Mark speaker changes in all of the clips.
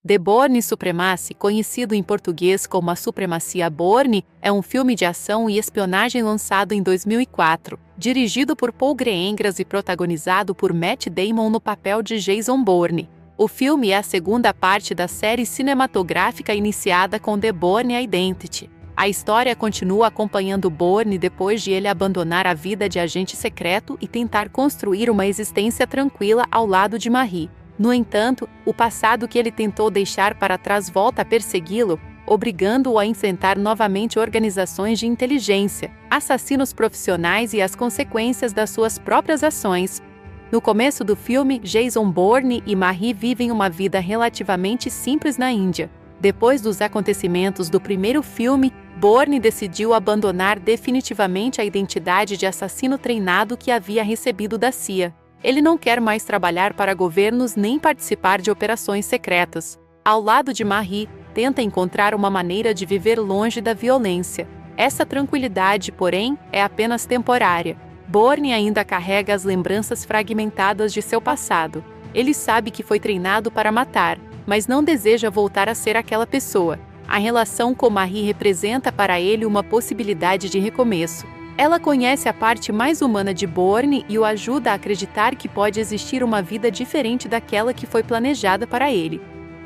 Speaker 1: The Bourne Supremacy, conhecido em português como A Supremacia Bourne, é um filme de ação e espionagem lançado em 2004, dirigido por Paul Greengrass e protagonizado por Matt Damon no papel de Jason Bourne. O filme é a segunda parte da série cinematográfica iniciada com The Bourne Identity. A história continua acompanhando Bourne depois de ele abandonar a vida de agente secreto e tentar construir uma existência tranquila ao lado de Marie. No entanto, o passado que ele tentou deixar para trás volta a persegui-lo, obrigando-o a enfrentar novamente organizações de inteligência, assassinos profissionais e as consequências das suas próprias ações. No começo do filme, Jason Bourne e Marie vivem uma vida relativamente simples na Índia. Depois dos acontecimentos do primeiro filme, Bourne decidiu abandonar definitivamente a identidade de assassino treinado que havia recebido da CIA. Ele não quer mais trabalhar para governos nem participar de operações secretas. Ao lado de Marie, tenta encontrar uma maneira de viver longe da violência. Essa tranquilidade, porém, é apenas temporária. Bourne ainda carrega as lembranças fragmentadas de seu passado. Ele sabe que foi treinado para matar, mas não deseja voltar a ser aquela pessoa. A relação com Marie representa para ele uma possibilidade de recomeço. Ela conhece a parte mais humana de Bourne e o ajuda a acreditar que pode existir uma vida diferente daquela que foi planejada para ele.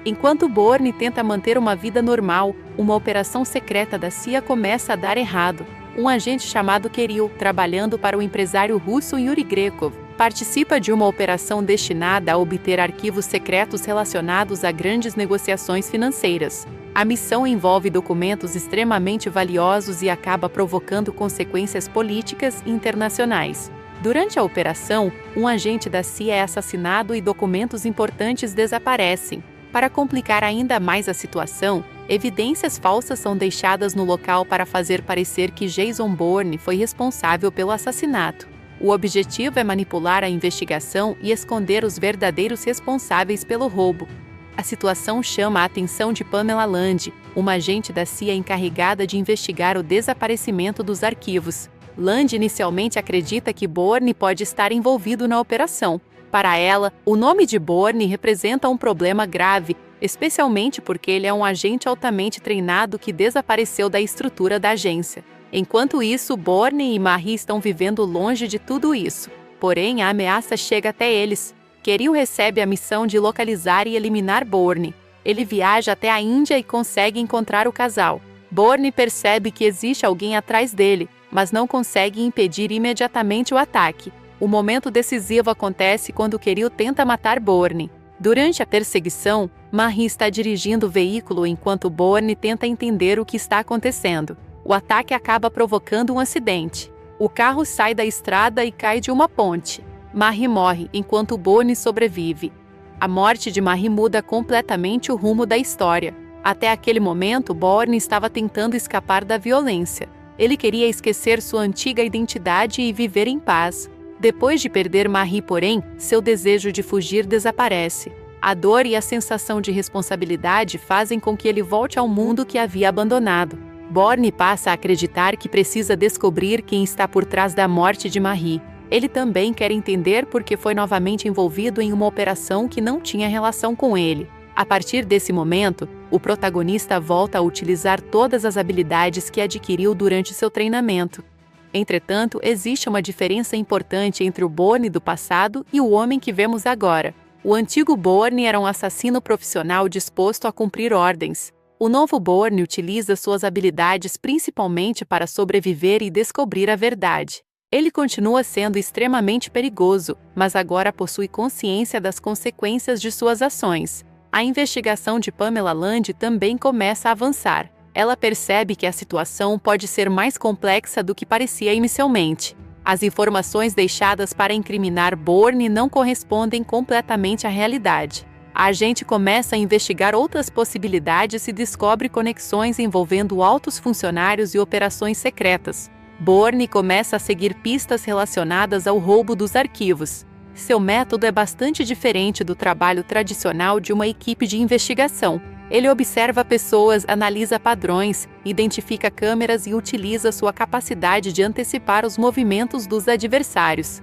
Speaker 1: Enquanto Bourne tenta manter uma vida normal, uma operação secreta da CIA começa a dar errado. Um agente chamado Kirill, trabalhando para o empresário russo Yuri Grekov, participa de uma operação destinada a obter arquivos secretos relacionados a grandes negociações financeiras. A missão envolve documentos extremamente valiosos e acaba provocando consequências políticas internacionais. Durante a operação, um agente da CIA é assassinado e documentos importantes desaparecem. Para complicar ainda mais a situação, evidências falsas são deixadas no local para fazer parecer que Jason Bourne foi responsável pelo assassinato. O objetivo é manipular a investigação e esconder os verdadeiros responsáveis pelo roubo. A situação chama a atenção de Pamela Land, uma agente da CIA encarregada de investigar o desaparecimento dos arquivos. Land inicialmente acredita que Bourne pode estar envolvido na operação. Para ela, o nome de Bourne representa um problema grave, especialmente porque ele é um agente altamente treinado que desapareceu da estrutura da agência. Enquanto isso, Bourne e Marie estão vivendo longe de tudo isso. Porém, a ameaça chega até eles. Kirill recebe a missão de localizar e eliminar Bourne. Ele viaja até a Índia e consegue encontrar o casal. Bourne percebe que existe alguém atrás dele, mas não consegue impedir imediatamente o ataque. O momento decisivo acontece quando Kirill tenta matar Bourne. Durante a perseguição, Marie está dirigindo o veículo enquanto Bourne tenta entender o que está acontecendo. O ataque acaba provocando um acidente. O carro sai da estrada e cai de uma ponte. Marie morre enquanto Bourne sobrevive. A morte de Marie muda completamente o rumo da história. Até aquele momento, Bourne estava tentando escapar da violência. Ele queria esquecer sua antiga identidade e viver em paz. Depois de perder Marie, porém, seu desejo de fugir desaparece. A dor e a sensação de responsabilidade fazem com que ele volte ao mundo que havia abandonado. Bourne passa a acreditar que precisa descobrir quem está por trás da morte de Marie. Ele também quer entender por que foi novamente envolvido em uma operação que não tinha relação com ele. A partir desse momento, o protagonista volta a utilizar todas as habilidades que adquiriu durante seu treinamento. Entretanto, existe uma diferença importante entre o Bourne do passado e o homem que vemos agora. O antigo Bourne era um assassino profissional disposto a cumprir ordens. O novo Bourne utiliza suas habilidades principalmente para sobreviver e descobrir a verdade. Ele continua sendo extremamente perigoso, mas agora possui consciência das consequências de suas ações. A investigação de Pamela Land também começa a avançar. Ela percebe que a situação pode ser mais complexa do que parecia inicialmente. As informações deixadas para incriminar Bourne não correspondem completamente à realidade. A agente começa a investigar outras possibilidades e descobre conexões envolvendo altos funcionários e operações secretas. Bourne começa a seguir pistas relacionadas ao roubo dos arquivos. Seu método é bastante diferente do trabalho tradicional de uma equipe de investigação. Ele observa pessoas, analisa padrões, identifica câmeras e utiliza sua capacidade de antecipar os movimentos dos adversários.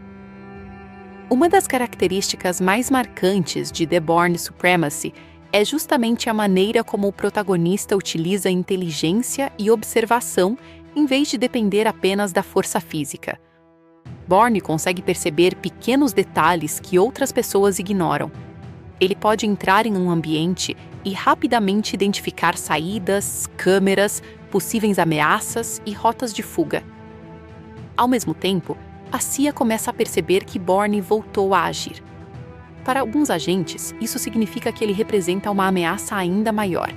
Speaker 1: Uma das características mais marcantes de The Bourne Supremacy é justamente a maneira como o protagonista utiliza inteligência e observação em vez de depender apenas da força física. Bourne consegue perceber pequenos detalhes que outras pessoas ignoram. Ele pode entrar em um ambiente e rapidamente identificar saídas, câmeras, possíveis ameaças e rotas de fuga. Ao mesmo tempo, a CIA começa a perceber que Bourne voltou a agir. Para alguns agentes, isso significa que ele representa uma ameaça ainda maior.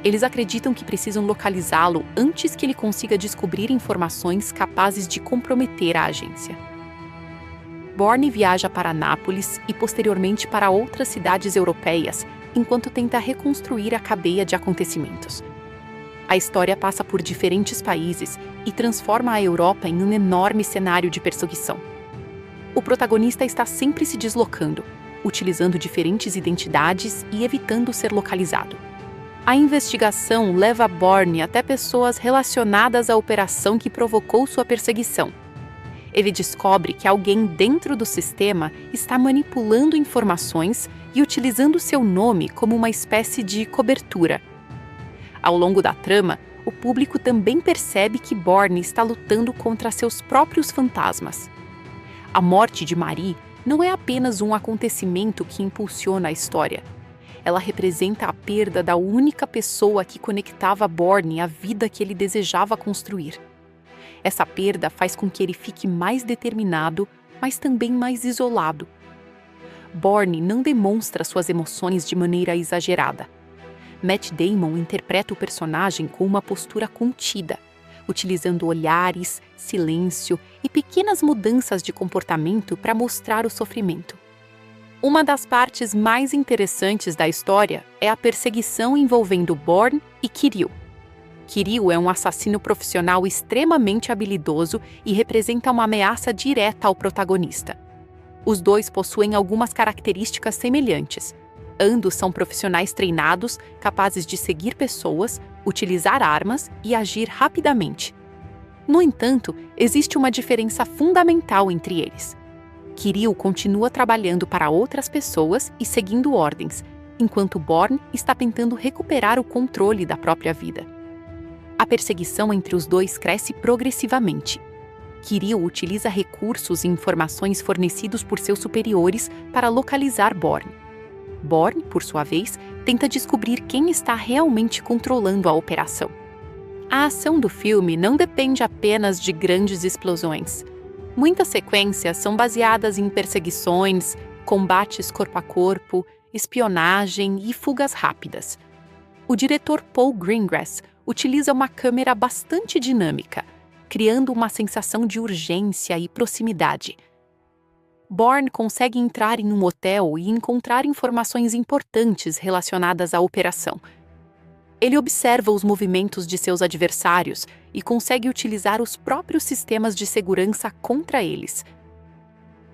Speaker 1: Eles acreditam que precisam localizá-lo antes que ele consiga descobrir informações capazes de comprometer a agência. Bourne viaja para Nápoles e posteriormente para outras cidades europeias, enquanto tenta reconstruir a cadeia de acontecimentos. A história passa por diferentes países e transforma a Europa em um enorme cenário de perseguição. O protagonista está sempre se deslocando, utilizando diferentes identidades e evitando ser localizado. A investigação leva Bourne até pessoas relacionadas à operação que provocou sua perseguição. Ele descobre que alguém dentro do sistema está manipulando informações e utilizando seu nome como uma espécie de cobertura. Ao longo da trama, o público também percebe que Bourne está lutando contra seus próprios fantasmas. A morte de Marie não é apenas um acontecimento que impulsiona a história. Ela representa a perda da única pessoa que conectava Bourne à vida que ele desejava construir. Essa perda faz com que ele fique mais determinado, mas também mais isolado. Bourne não demonstra suas emoções de maneira exagerada. Matt Damon interpreta o personagem com uma postura contida, utilizando olhares, silêncio e pequenas mudanças de comportamento para mostrar o sofrimento. Uma das partes mais interessantes da história é a perseguição envolvendo Bourne e Kirill. Kirill é um assassino profissional extremamente habilidoso e representa uma ameaça direta ao protagonista. Os dois possuem algumas características semelhantes. Ambos são profissionais treinados, capazes de seguir pessoas, utilizar armas e agir rapidamente. No entanto, existe uma diferença fundamental entre eles. Kirill continua trabalhando para outras pessoas e seguindo ordens, enquanto Bourne está tentando recuperar o controle da própria vida. A perseguição entre os dois cresce progressivamente. Kirill utiliza recursos e informações fornecidos por seus superiores para localizar Bourne. Bourne, por sua vez, tenta descobrir quem está realmente controlando a operação. A ação do filme não depende apenas de grandes explosões. Muitas sequências são baseadas em perseguições, combates corpo a corpo, espionagem e fugas rápidas. O diretor Paul Greengrass utiliza uma câmera bastante dinâmica, criando uma sensação de urgência e proximidade. Bourne consegue entrar em um hotel e encontrar informações importantes relacionadas à operação. Ele observa os movimentos de seus adversários e consegue utilizar os próprios sistemas de segurança contra eles.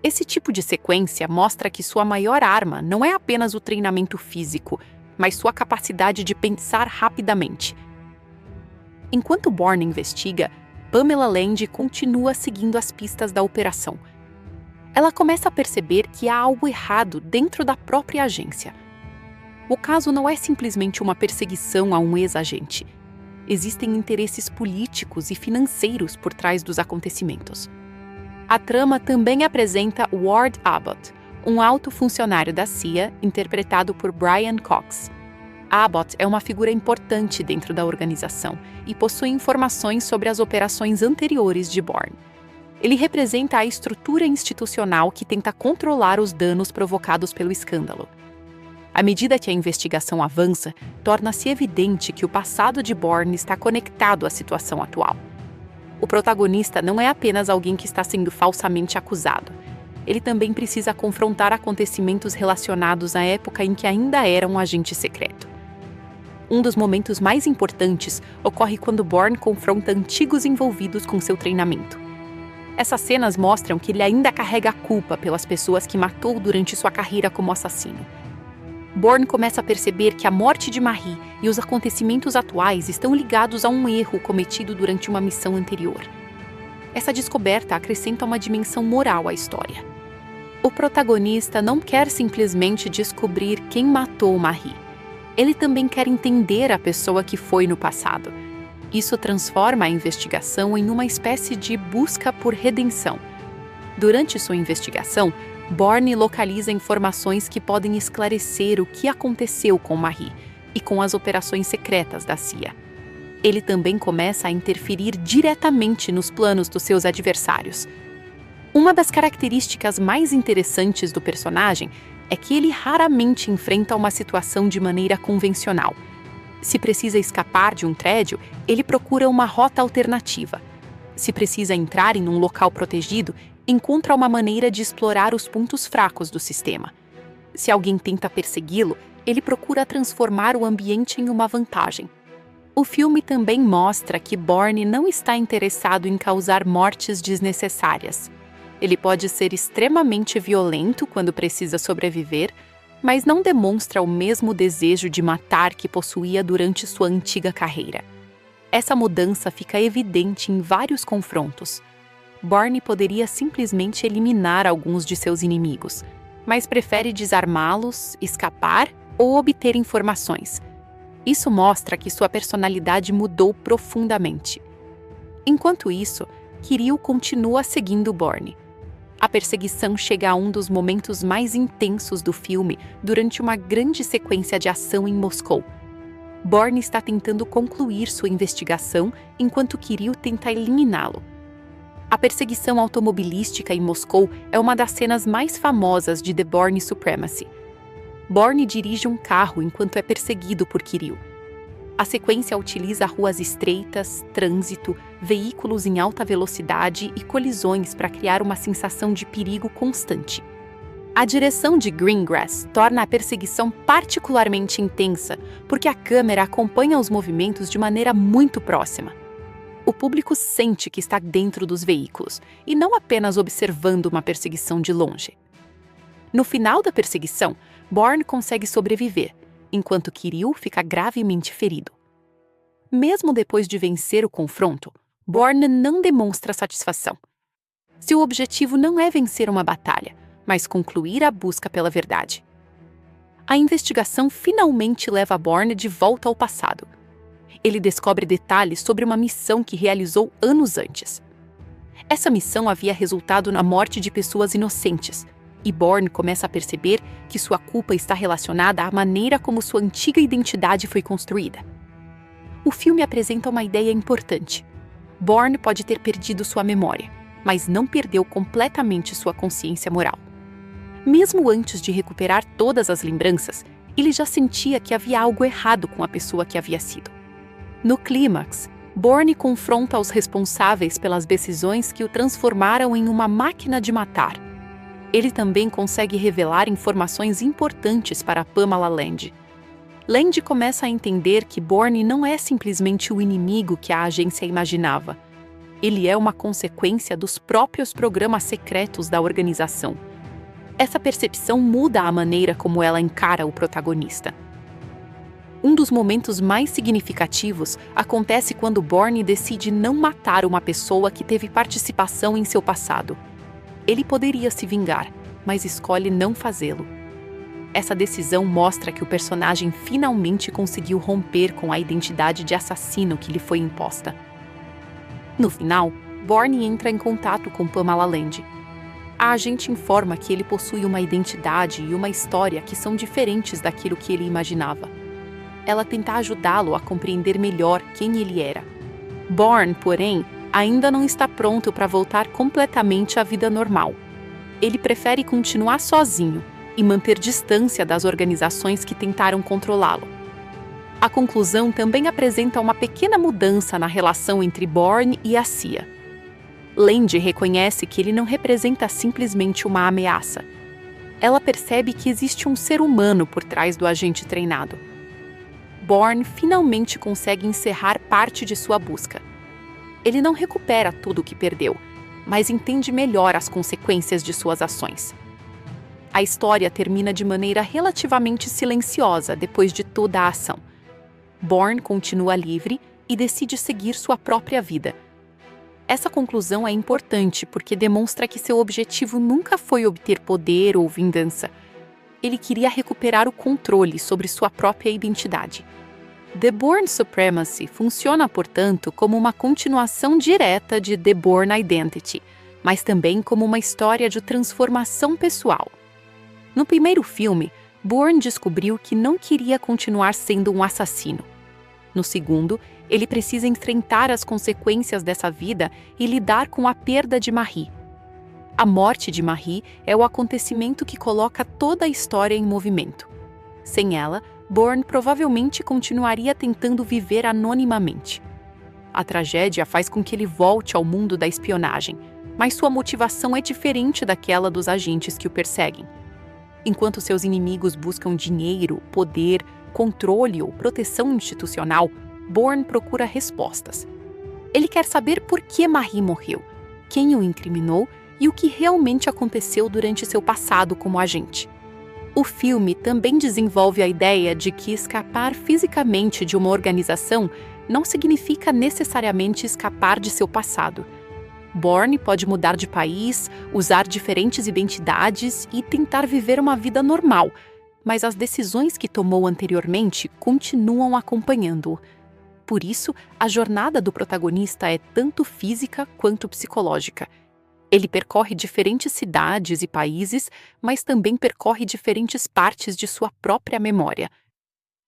Speaker 1: Esse tipo de sequência mostra que sua maior arma não é apenas o treinamento físico, mas sua capacidade de pensar rapidamente. Enquanto Bourne investiga, Pamela Land continua seguindo as pistas da operação. Ela começa a perceber que há algo errado dentro da própria agência. O caso não é simplesmente uma perseguição a um ex-agente. Existem interesses políticos e financeiros por trás dos acontecimentos. A trama também apresenta Ward Abbott, um alto funcionário da CIA interpretado por Brian Cox. Abbott é uma figura importante dentro da organização e possui informações sobre as operações anteriores de Bourne. Ele representa a estrutura institucional que tenta controlar os danos provocados pelo escândalo. À medida que a investigação avança, torna-se evidente que o passado de Bourne está conectado à situação atual. O protagonista não é apenas alguém que está sendo falsamente acusado. Ele também precisa confrontar acontecimentos relacionados à época em que ainda era um agente secreto. Um dos momentos mais importantes ocorre quando Bourne confronta antigos envolvidos com seu treinamento. Essas cenas mostram que ele ainda carrega a culpa pelas pessoas que matou durante sua carreira como assassino. Bourne começa a perceber que a morte de Marie e os acontecimentos atuais estão ligados a um erro cometido durante uma missão anterior. Essa descoberta acrescenta uma dimensão moral à história. O protagonista não quer simplesmente descobrir quem matou Marie. Ele também quer entender a pessoa que foi no passado. Isso transforma a investigação em uma espécie de busca por redenção. Durante sua investigação, Bourne localiza informações que podem esclarecer o que aconteceu com Marie e com as operações secretas da CIA. Ele também começa a interferir diretamente nos planos dos seus adversários. Uma das características mais interessantes do personagem é que ele raramente enfrenta uma situação de maneira convencional. Se precisa escapar de um prédio, ele procura uma rota alternativa. Se precisa entrar em um local protegido, encontra uma maneira de explorar os pontos fracos do sistema. Se alguém tenta persegui-lo, ele procura transformar o ambiente em uma vantagem. O filme também mostra que Bourne não está interessado em causar mortes desnecessárias. Ele pode ser extremamente violento quando precisa sobreviver, mas não demonstra o mesmo desejo de matar que possuía durante sua antiga carreira. Essa mudança fica evidente em vários confrontos. Bourne poderia simplesmente eliminar alguns de seus inimigos, mas prefere desarmá-los, escapar ou obter informações. Isso mostra que sua personalidade mudou profundamente. Enquanto isso, Kirill continua seguindo Bourne. A perseguição chega a um dos momentos mais intensos do filme durante uma grande sequência de ação em Moscou. Bourne está tentando concluir sua investigação enquanto Kirill tenta eliminá-lo. A perseguição automobilística em Moscou é uma das cenas mais famosas de The Bourne Supremacy. Bourne dirige um carro enquanto é perseguido por Kirill. A sequência utiliza ruas estreitas, trânsito, veículos em alta velocidade e colisões para criar uma sensação de perigo constante. A direção de Greengrass torna a perseguição particularmente intensa, porque a câmera acompanha os movimentos de maneira muito próxima. O público sente que está dentro dos veículos, e não apenas observando uma perseguição de longe. No final da perseguição, Bourne consegue sobreviver, enquanto Kirill fica gravemente ferido. Mesmo depois de vencer o confronto, Bourne não demonstra satisfação. Seu objetivo não é vencer uma batalha, mas concluir a busca pela verdade. A investigação finalmente leva Bourne de volta ao passado. Ele descobre detalhes sobre uma missão que realizou anos antes. Essa missão havia resultado na morte de pessoas inocentes, e Bourne começa a perceber que sua culpa está relacionada à maneira como sua antiga identidade foi construída. O filme apresenta uma ideia importante. Bourne pode ter perdido sua memória, mas não perdeu completamente sua consciência moral. Mesmo antes de recuperar todas as lembranças, ele já sentia que havia algo errado com a pessoa que havia sido. No clímax, Bourne confronta os responsáveis pelas decisões que o transformaram em uma máquina de matar. Ele também consegue revelar informações importantes para Pamela Land. Land começa a entender que Bourne não é simplesmente o inimigo que a agência imaginava. Ele é uma consequência dos próprios programas secretos da organização. Essa percepção muda a maneira como ela encara o protagonista. Um dos momentos mais significativos acontece quando Bourne decide não matar uma pessoa que teve participação em seu passado. Ele poderia se vingar, mas escolhe não fazê-lo. Essa decisão mostra que o personagem finalmente conseguiu romper com a identidade de assassino que lhe foi imposta. No final, Bourne entra em contato com Pamela Land. A agente informa que ele possui uma identidade e uma história que são diferentes daquilo que ele imaginava. Ela tenta ajudá-lo a compreender melhor quem ele era. Bourne, porém, ainda não está pronto para voltar completamente à vida normal. Ele prefere continuar sozinho e manter distância das organizações que tentaram controlá-lo. A conclusão também apresenta uma pequena mudança na relação entre Bourne e a CIA. Land reconhece que ele não representa simplesmente uma ameaça. Ela percebe que existe um ser humano por trás do agente treinado. Bourne finalmente consegue encerrar parte de sua busca. Ele não recupera tudo o que perdeu, mas entende melhor as consequências de suas ações. A história termina de maneira relativamente silenciosa depois de toda a ação. Bourne continua livre e decide seguir sua própria vida. Essa conclusão é importante porque demonstra que seu objetivo nunca foi obter poder ou vingança. ele queria recuperar o controle sobre sua própria identidade. The Bourne Supremacy funciona, portanto, como uma continuação direta de The Bourne Identity, mas também como uma história de transformação pessoal. No primeiro filme, Bourne descobriu que não queria continuar sendo um assassino. No segundo, ele precisa enfrentar as consequências dessa vida e lidar com a perda de Marie. A morte de Marie é o acontecimento que coloca toda a história em movimento. Sem ela, Bourne provavelmente continuaria tentando viver anonimamente. A tragédia faz com que ele volte ao mundo da espionagem, mas sua motivação é diferente daquela dos agentes que o perseguem. Enquanto seus inimigos buscam dinheiro, poder, controle ou proteção institucional, Bourne procura respostas. Ele quer saber por que Marie morreu, quem o incriminou e o que realmente aconteceu durante seu passado como agente. O filme também desenvolve a ideia de que escapar fisicamente de uma organização não significa necessariamente escapar de seu passado. Bourne pode mudar de país, usar diferentes identidades e tentar viver uma vida normal, mas as decisões que tomou anteriormente continuam acompanhando-o. Por isso, a jornada do protagonista é tanto física quanto psicológica. Ele percorre diferentes cidades e países, mas também percorre diferentes partes de sua própria memória.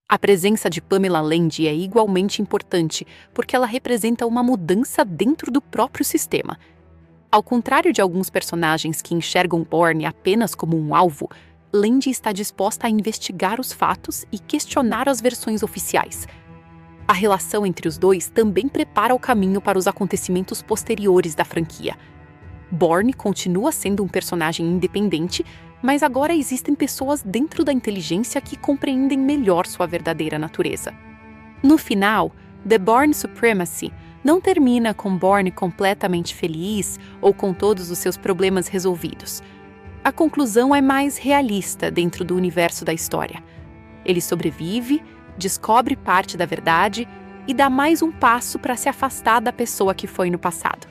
Speaker 1: A presença de Pamela Landy é igualmente importante, porque ela representa uma mudança dentro do próprio sistema. Ao contrário de alguns personagens que enxergam Bourne apenas como um alvo, Landy está disposta a investigar os fatos e questionar as versões oficiais. A relação entre os dois também prepara o caminho para os acontecimentos posteriores da franquia. Bourne continua sendo um personagem independente, mas agora existem pessoas dentro da inteligência que compreendem melhor sua verdadeira natureza. No final, The Bourne Supremacy não termina com Bourne completamente feliz ou com todos os seus problemas resolvidos. A conclusão é mais realista dentro do universo da história. Ele sobrevive, descobre parte da verdade e dá mais um passo para se afastar da pessoa que foi no passado.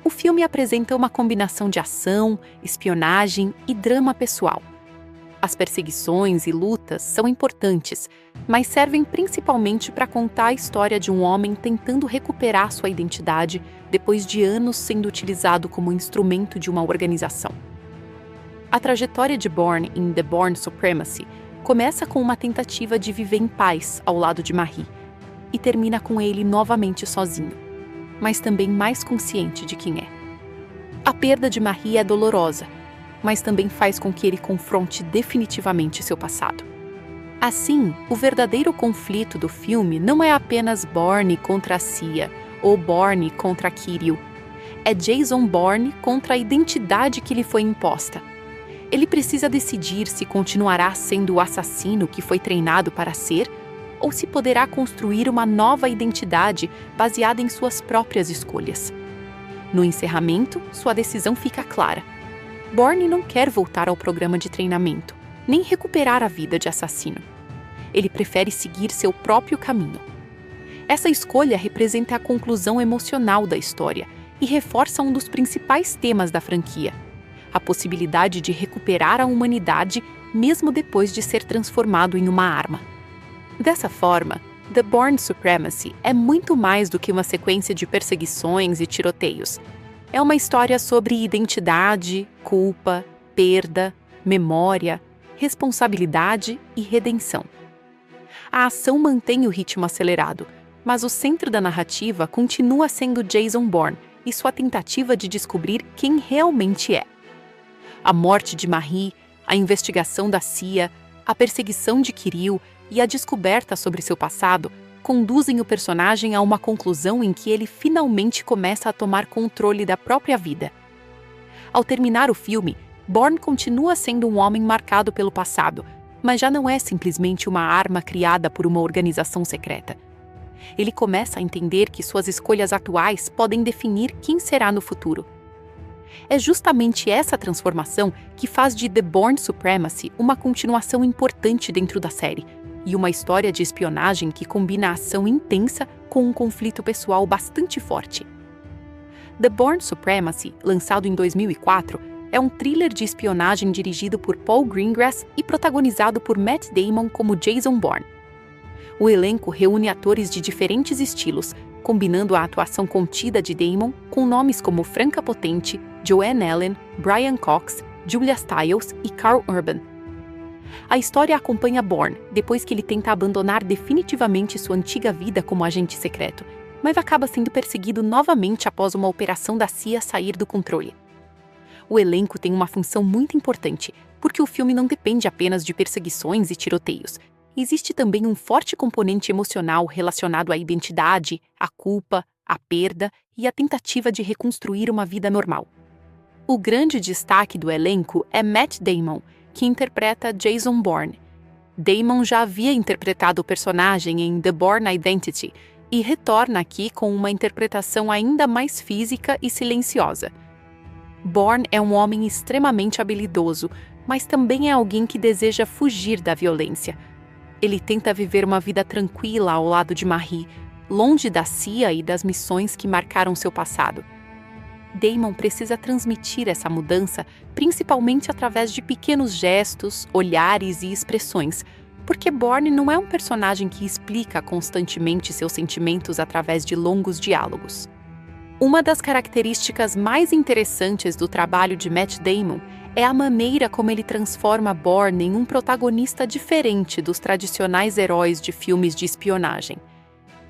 Speaker 1: O filme apresenta uma combinação de ação, espionagem e drama pessoal. As perseguições e lutas são importantes, mas servem principalmente para contar a história de um homem tentando recuperar sua identidade depois de anos sendo utilizado como instrumento de uma organização. A trajetória de Bourne em The Bourne Supremacy começa com uma tentativa de viver em paz ao lado de Marie e termina com ele novamente sozinho, mas também mais consciente de quem é. A perda de Marie é dolorosa, mas também faz com que ele confronte definitivamente seu passado. Assim, o verdadeiro conflito do filme não é apenas Bourne contra a CIA ou Bourne contra Kirill. É Jason Bourne contra a identidade que lhe foi imposta. Ele precisa decidir se continuará sendo o assassino que foi treinado para ser ou se poderá construir uma nova identidade baseada em suas próprias escolhas. No encerramento, sua decisão fica clara. Bourne não quer voltar ao programa de treinamento, nem recuperar a vida de assassino. Ele prefere seguir seu próprio caminho. Essa escolha representa a conclusão emocional da história e reforça um dos principais temas da franquia: a possibilidade de recuperar a humanidade mesmo depois de ser transformado em uma arma. Dessa forma, The Bourne Supremacy é muito mais do que uma sequência de perseguições e tiroteios. É uma história sobre identidade, culpa, perda, memória, responsabilidade e redenção. A ação mantém o ritmo acelerado, mas o centro da narrativa continua sendo Jason Bourne e sua tentativa de descobrir quem realmente é. A morte de Marie, a investigação da CIA, a perseguição de Kirill e a descoberta sobre seu passado conduzem o personagem a uma conclusão em que ele finalmente começa a tomar controle da própria vida. Ao terminar o filme, Bourne continua sendo um homem marcado pelo passado, mas já não é simplesmente uma arma criada por uma organização secreta. Ele começa a entender que suas escolhas atuais podem definir quem será no futuro. É justamente essa transformação que faz de The Bourne Supremacy uma continuação importante dentro da série, e uma história de espionagem que combina ação intensa com um conflito pessoal bastante forte. The Bourne Supremacy, lançado em 2004, é um thriller de espionagem dirigido por Paul Greengrass e protagonizado por Matt Damon como Jason Bourne. O elenco reúne atores de diferentes estilos, combinando a atuação contida de Damon com nomes como Franca Potente, Joanne Allen, Brian Cox, Julia Stiles e Karl Urban. A história acompanha Bourne depois que ele tenta abandonar definitivamente sua antiga vida como agente secreto, mas acaba sendo perseguido novamente após uma operação da CIA sair do controle. O elenco tem uma função muito importante, porque o filme não depende apenas de perseguições e tiroteios. Existe também um forte componente emocional relacionado à identidade, à culpa, à perda e à tentativa de reconstruir uma vida normal. O grande destaque do elenco é Matt Damon, que interpreta Jason Bourne. Damon já havia interpretado o personagem em The Bourne Identity e retorna aqui com uma interpretação ainda mais física e silenciosa. Bourne é um homem extremamente habilidoso, mas também é alguém que deseja fugir da violência. Ele tenta viver uma vida tranquila ao lado de Marie, longe da CIA e das missões que marcaram seu passado. Damon precisa transmitir essa mudança principalmente através de pequenos gestos, olhares e expressões, porque Bourne não é um personagem que explica constantemente seus sentimentos através de longos diálogos. Uma das características mais interessantes do trabalho de Matt Damon é a maneira como ele transforma Bourne em um protagonista diferente dos tradicionais heróis de filmes de espionagem.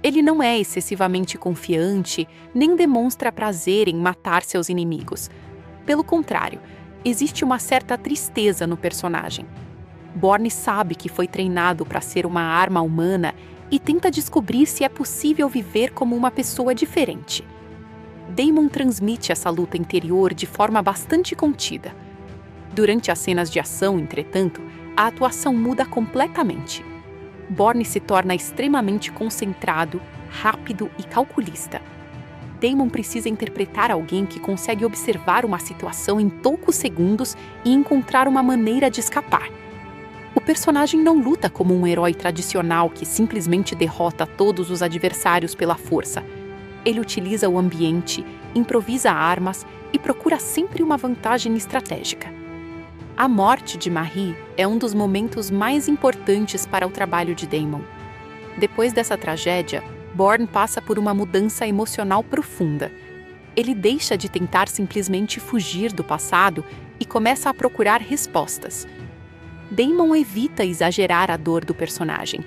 Speaker 1: Ele não é excessivamente confiante, nem demonstra prazer em matar seus inimigos. Pelo contrário, existe uma certa tristeza no personagem. Bourne sabe que foi treinado para ser uma arma humana e tenta descobrir se é possível viver como uma pessoa diferente. Damon transmite essa luta interior de forma bastante contida. Durante as cenas de ação, entretanto, a atuação muda completamente. Bourne se torna extremamente concentrado, rápido e calculista. Damon precisa interpretar alguém que consegue observar uma situação em poucos segundos e encontrar uma maneira de escapar. O personagem não luta como um herói tradicional que simplesmente derrota todos os adversários pela força. Ele utiliza o ambiente, improvisa armas e procura sempre uma vantagem estratégica. A morte de Marie é um dos momentos mais importantes para o trabalho de Damon. Depois dessa tragédia, Bourne passa por uma mudança emocional profunda. Ele deixa de tentar simplesmente fugir do passado e começa a procurar respostas. Damon evita exagerar a dor do personagem.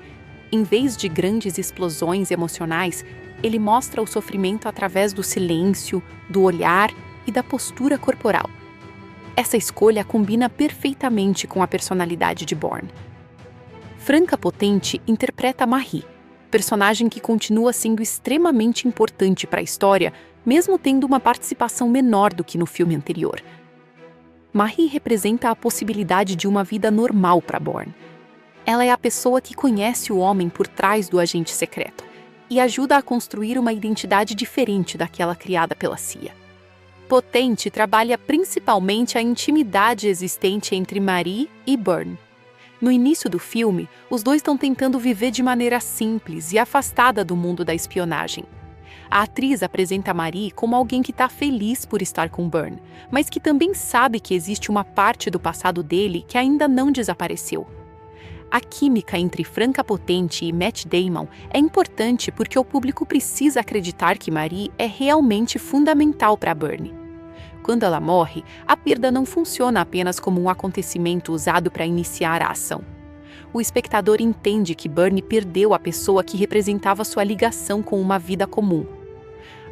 Speaker 1: Em vez de grandes explosões emocionais, ele mostra o sofrimento através do silêncio, do olhar e da postura corporal. Essa escolha combina perfeitamente com a personalidade de Bourne. Franca Potente interpreta Marie, personagem que continua sendo extremamente importante para a história, mesmo tendo uma participação menor do que no filme anterior. Marie representa a possibilidade de uma vida normal para Bourne. Ela é a pessoa que conhece o homem por trás do agente secreto e ajuda a construir uma identidade diferente daquela criada pela CIA. Potente trabalha principalmente a intimidade existente entre Marie e Bourne. No início do filme, os dois estão tentando viver de maneira simples e afastada do mundo da espionagem. A atriz apresenta Marie como alguém que está feliz por estar com Bourne, mas que também sabe que existe uma parte do passado dele que ainda não desapareceu. A química entre Franca Potente e Matt Damon é importante porque o público precisa acreditar que Marie é realmente fundamental para Bourne. Quando ela morre, a perda não funciona apenas como um acontecimento usado para iniciar a ação. O espectador entende que Bourne perdeu a pessoa que representava sua ligação com uma vida comum.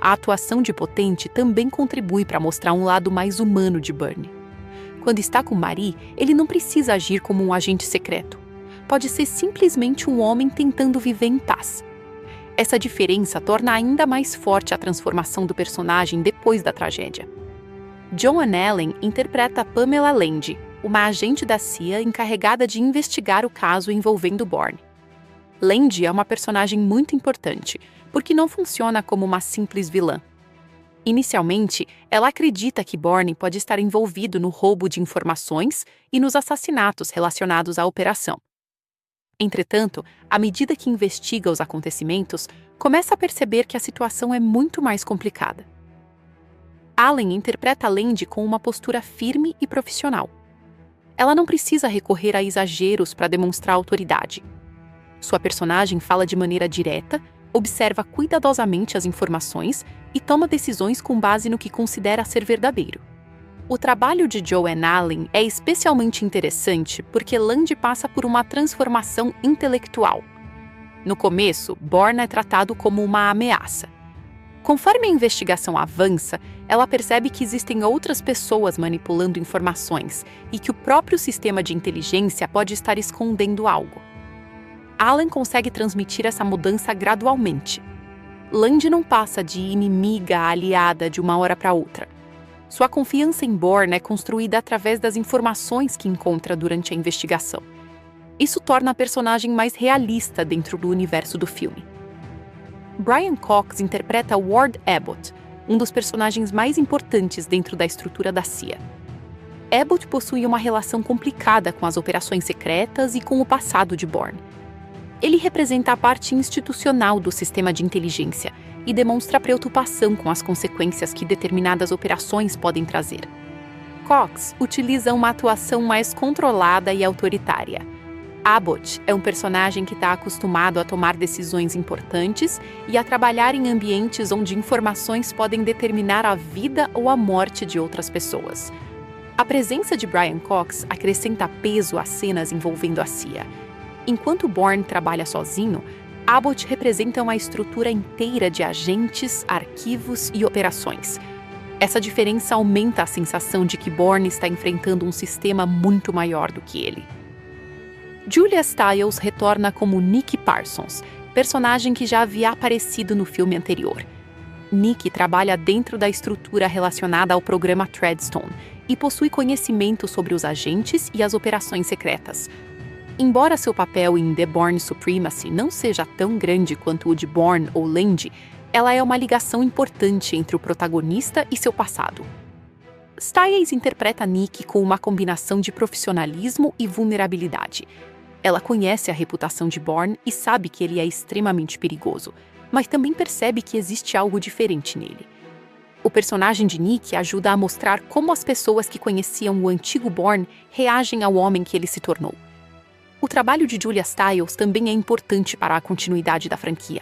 Speaker 1: A atuação de Potente também contribui para mostrar um lado mais humano de Bourne. Quando está com Marie, ele não precisa agir como um agente secreto. Pode ser simplesmente um homem tentando viver em paz. Essa diferença torna ainda mais forte a transformação do personagem depois da tragédia. Joanne Allen interpreta Pamela Landy, uma agente da CIA encarregada de investigar o caso envolvendo Bourne. Landy é uma personagem muito importante, porque não funciona como uma simples vilã. Inicialmente, ela acredita que Bourne pode estar envolvido no roubo de informações e nos assassinatos relacionados à operação. Entretanto, à medida que investiga os acontecimentos, começa a perceber que a situação é muito mais complicada. Allen interpreta Landy com uma postura firme e profissional. Ela não precisa recorrer a exageros para demonstrar autoridade. Sua personagem fala de maneira direta, observa cuidadosamente as informações e toma decisões com base no que considera ser verdadeiro. O trabalho de Joanne Allen é especialmente interessante porque Landy passa por uma transformação intelectual. No começo, Bourne é tratado como uma ameaça. Conforme a investigação avança, ela percebe que existem outras pessoas manipulando informações e que o próprio sistema de inteligência pode estar escondendo algo. Allen consegue transmitir essa mudança gradualmente. Landy não passa de inimiga a aliada de uma hora para outra. Sua confiança em Bourne é construída através das informações que encontra durante a investigação. Isso torna a personagem mais realista dentro do universo do filme. Brian Cox interpreta Ward Abbott, um dos personagens mais importantes dentro da estrutura da CIA. Abbott possui uma relação complicada com as operações secretas e com o passado de Bourne. Ele representa a parte institucional do sistema de inteligência e demonstra preocupação com as consequências que determinadas operações podem trazer. Cox utiliza uma atuação mais controlada e autoritária. Abbott é um personagem que está acostumado a tomar decisões importantes e a trabalhar em ambientes onde informações podem determinar a vida ou a morte de outras pessoas. A presença de Brian Cox acrescenta peso às cenas envolvendo a CIA. Enquanto Bourne trabalha sozinho, Abbott representa uma estrutura inteira de agentes, arquivos e operações. Essa diferença aumenta a sensação de que Bourne está enfrentando um sistema muito maior do que ele. Julia Stiles retorna como Nick Parsons, personagem que já havia aparecido no filme anterior. Nick trabalha dentro da estrutura relacionada ao programa Treadstone e possui conhecimento sobre os agentes e as operações secretas. Embora seu papel em The Bourne Supremacy não seja tão grande quanto o de Bourne ou Landy, ela é uma ligação importante entre o protagonista e seu passado. Stiles interpreta Nick com uma combinação de profissionalismo e vulnerabilidade. Ela conhece a reputação de Bourne e sabe que ele é extremamente perigoso, mas também percebe que existe algo diferente nele. O personagem de Nick ajuda a mostrar como as pessoas que conheciam o antigo Bourne reagem ao homem que ele se tornou. O trabalho de Julia Stiles também é importante para a continuidade da franquia.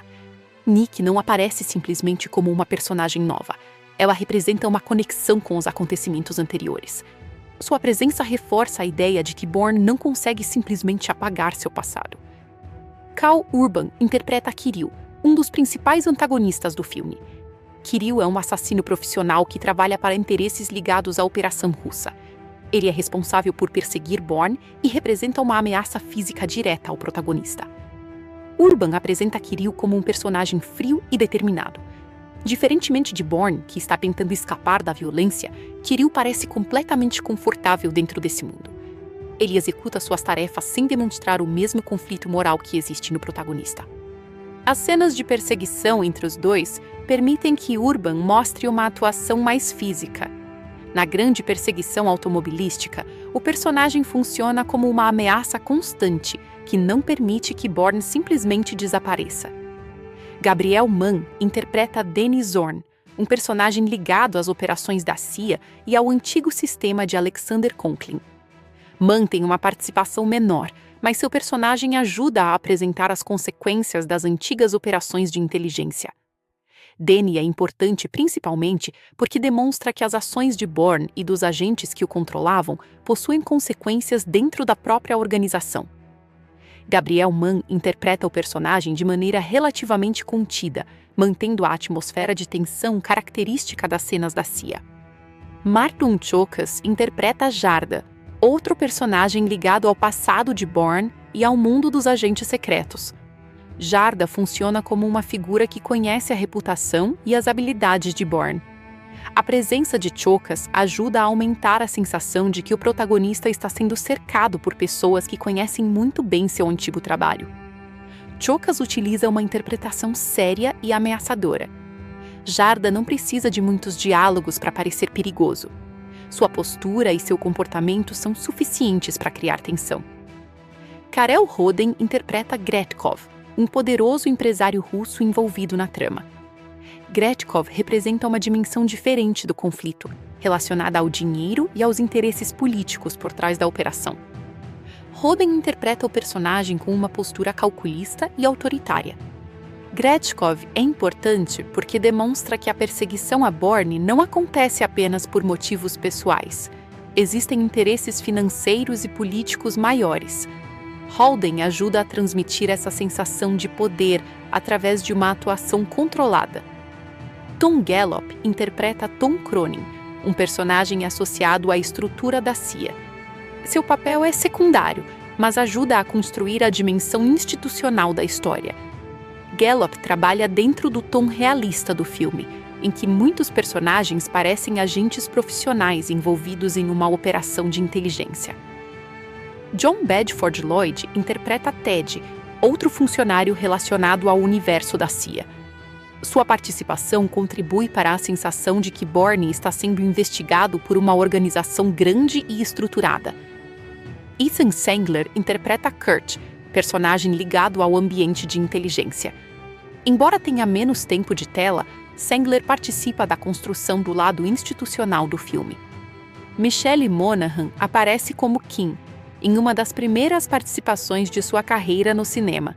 Speaker 1: Nick não aparece simplesmente como uma personagem nova. Ela representa uma conexão com os acontecimentos anteriores. Sua presença reforça a ideia de que Bourne não consegue simplesmente apagar seu passado. Cal Urban interpreta Kirill, um dos principais antagonistas do filme. Kirill é um assassino profissional que trabalha para interesses ligados à Operação Russa. Ele é responsável por perseguir Bourne e representa uma ameaça física direta ao protagonista. Urban apresenta Kirill como um personagem frio e determinado. Diferentemente de Bourne, que está tentando escapar da violência, Kirill parece completamente confortável dentro desse mundo. Ele executa suas tarefas sem demonstrar o mesmo conflito moral que existe no protagonista. As cenas de perseguição entre os dois permitem que Urban mostre uma atuação mais física. Na grande perseguição automobilística, o personagem funciona como uma ameaça constante que não permite que Bourne simplesmente desapareça. Gabriel Mann interpreta Danny Zorn, um personagem ligado às operações da CIA e ao antigo sistema de Alexander Conklin. Mann tem uma participação menor, mas seu personagem ajuda a apresentar as consequências das antigas operações de inteligência. Danny é importante principalmente porque demonstra que as ações de Bourne e dos agentes que o controlavam possuem consequências dentro da própria organização. Gabriel Mann interpreta o personagem de maneira relativamente contida, mantendo a atmosfera de tensão característica das cenas da CIA. Marton Chokas interpreta Jarda, outro personagem ligado ao passado de Bourne e ao mundo dos agentes secretos. Jarda funciona como uma figura que conhece a reputação e as habilidades de Bourne. A presença de Chokas ajuda a aumentar a sensação de que o protagonista está sendo cercado por pessoas que conhecem muito bem seu antigo trabalho. Chokas utiliza uma interpretação séria e ameaçadora. Jarda não precisa de muitos diálogos para parecer perigoso. Sua postura e seu comportamento são suficientes para criar tensão. Karel Roden interpreta Gretkov, um poderoso empresário russo envolvido na trama. Gretkov representa uma dimensão diferente do conflito, relacionada ao dinheiro e aos interesses políticos por trás da operação. Roden interpreta o personagem com uma postura calculista e autoritária. Gretkov é importante porque demonstra que a perseguição a Bourne não acontece apenas por motivos pessoais. Existem interesses financeiros e políticos maiores. Holden ajuda a transmitir essa sensação de poder através de uma atuação controlada. Tom Gallop interpreta Tom Cronin, um personagem associado à estrutura da CIA. Seu papel é secundário, mas ajuda a construir a dimensão institucional da história. Gallop trabalha dentro do tom realista do filme, em que muitos personagens parecem agentes profissionais envolvidos em uma operação de inteligência. John Bedford Lloyd interpreta Ted, outro funcionário relacionado ao universo da CIA. Sua participação contribui para a sensação de que Bourne está sendo investigado por uma organização grande e estruturada. Ethan Sandler interpreta Kurt, personagem ligado ao ambiente de inteligência. Embora tenha menos tempo de tela, Sandler participa da construção do lado institucional do filme. Michelle Monaghan aparece como Kim, em uma das primeiras participações de sua carreira no cinema.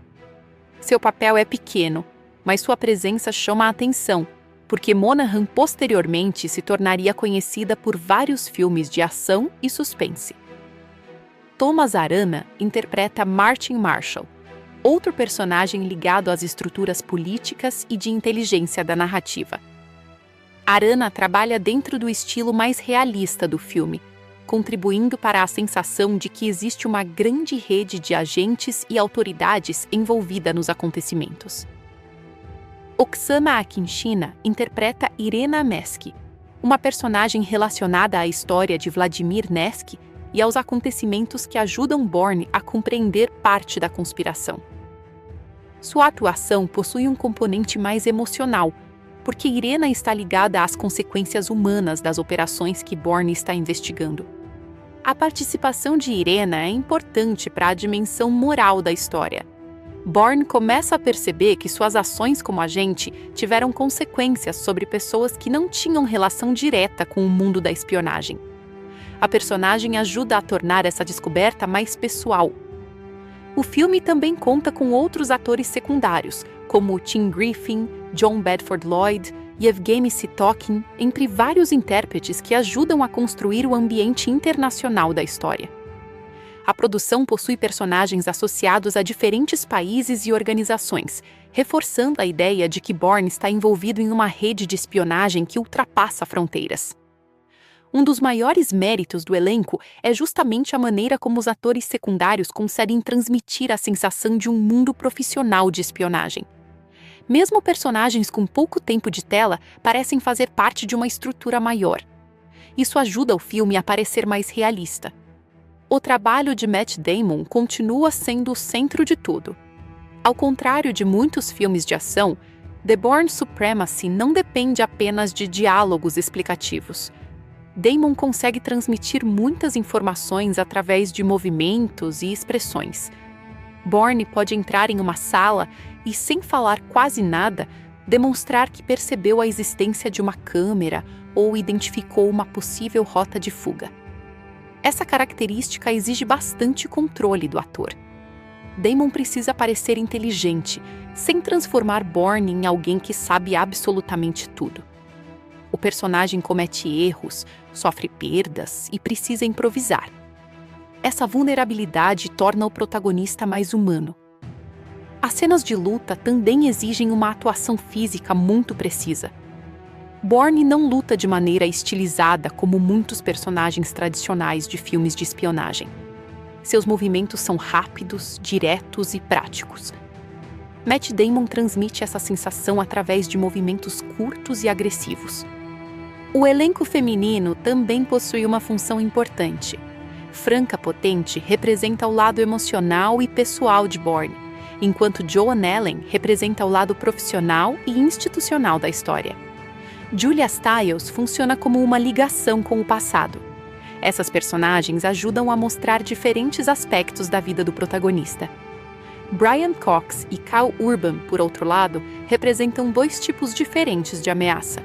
Speaker 1: Seu papel é pequeno, mas sua presença chama a atenção, porque Monaghan posteriormente se tornaria conhecida por vários filmes de ação e suspense. Thomas Arana interpreta Martin Marshall, outro personagem ligado às estruturas políticas e de inteligência da narrativa. Arana trabalha dentro do estilo mais realista do filme, contribuindo para a sensação de que existe uma grande rede de agentes e autoridades envolvida nos acontecimentos. Oksana Akinchina interpreta Irena Mesky, uma personagem relacionada à história de Vladimir Nevsky e aos acontecimentos que ajudam Bourne a compreender parte da conspiração. Sua atuação possui um componente mais emocional, porque Irena está ligada às consequências humanas das operações que Bourne está investigando. A participação de Irena é importante para a dimensão moral da história. Bourne começa a perceber que suas ações como agente tiveram consequências sobre pessoas que não tinham relação direta com o mundo da espionagem. A personagem ajuda a tornar essa descoberta mais pessoal. O filme também conta com outros atores secundários, como Tim Griffin, John Bedford Lloyd e Evgeny Sitokin, entre vários intérpretes que ajudam a construir o ambiente internacional da história. A produção possui personagens associados a diferentes países e organizações, reforçando a ideia de que Bourne está envolvido em uma rede de espionagem que ultrapassa fronteiras. Um dos maiores méritos do elenco é justamente a maneira como os atores secundários conseguem transmitir a sensação de um mundo profissional de espionagem. Mesmo personagens com pouco tempo de tela parecem fazer parte de uma estrutura maior. Isso ajuda o filme a parecer mais realista. O trabalho de Matt Damon continua sendo o centro de tudo. Ao contrário de muitos filmes de ação, The Bourne Supremacy não depende apenas de diálogos explicativos. Damon consegue transmitir muitas informações através de movimentos e expressões. Bourne pode entrar em uma sala e, sem falar quase nada, demonstrar que percebeu a existência de uma câmera ou identificou uma possível rota de fuga. Essa característica exige bastante controle do ator. Damon precisa parecer inteligente, sem transformar Bourne em alguém que sabe absolutamente tudo. O personagem comete erros, sofre perdas e precisa improvisar. Essa vulnerabilidade torna o protagonista mais humano. As cenas de luta também exigem uma atuação física muito precisa. Bourne não luta de maneira estilizada como muitos personagens tradicionais de filmes de espionagem. Seus movimentos são rápidos, diretos e práticos. Matt Damon transmite essa sensação através de movimentos curtos e agressivos. O elenco feminino também possui uma função importante. Franca Potente representa o lado emocional e pessoal de Bourne, enquanto Joan Allen representa o lado profissional e institucional da história. Julia Stiles funciona como uma ligação com o passado. Essas personagens ajudam a mostrar diferentes aspectos da vida do protagonista. Brian Cox e Karl Urban, por outro lado, representam dois tipos diferentes de ameaça.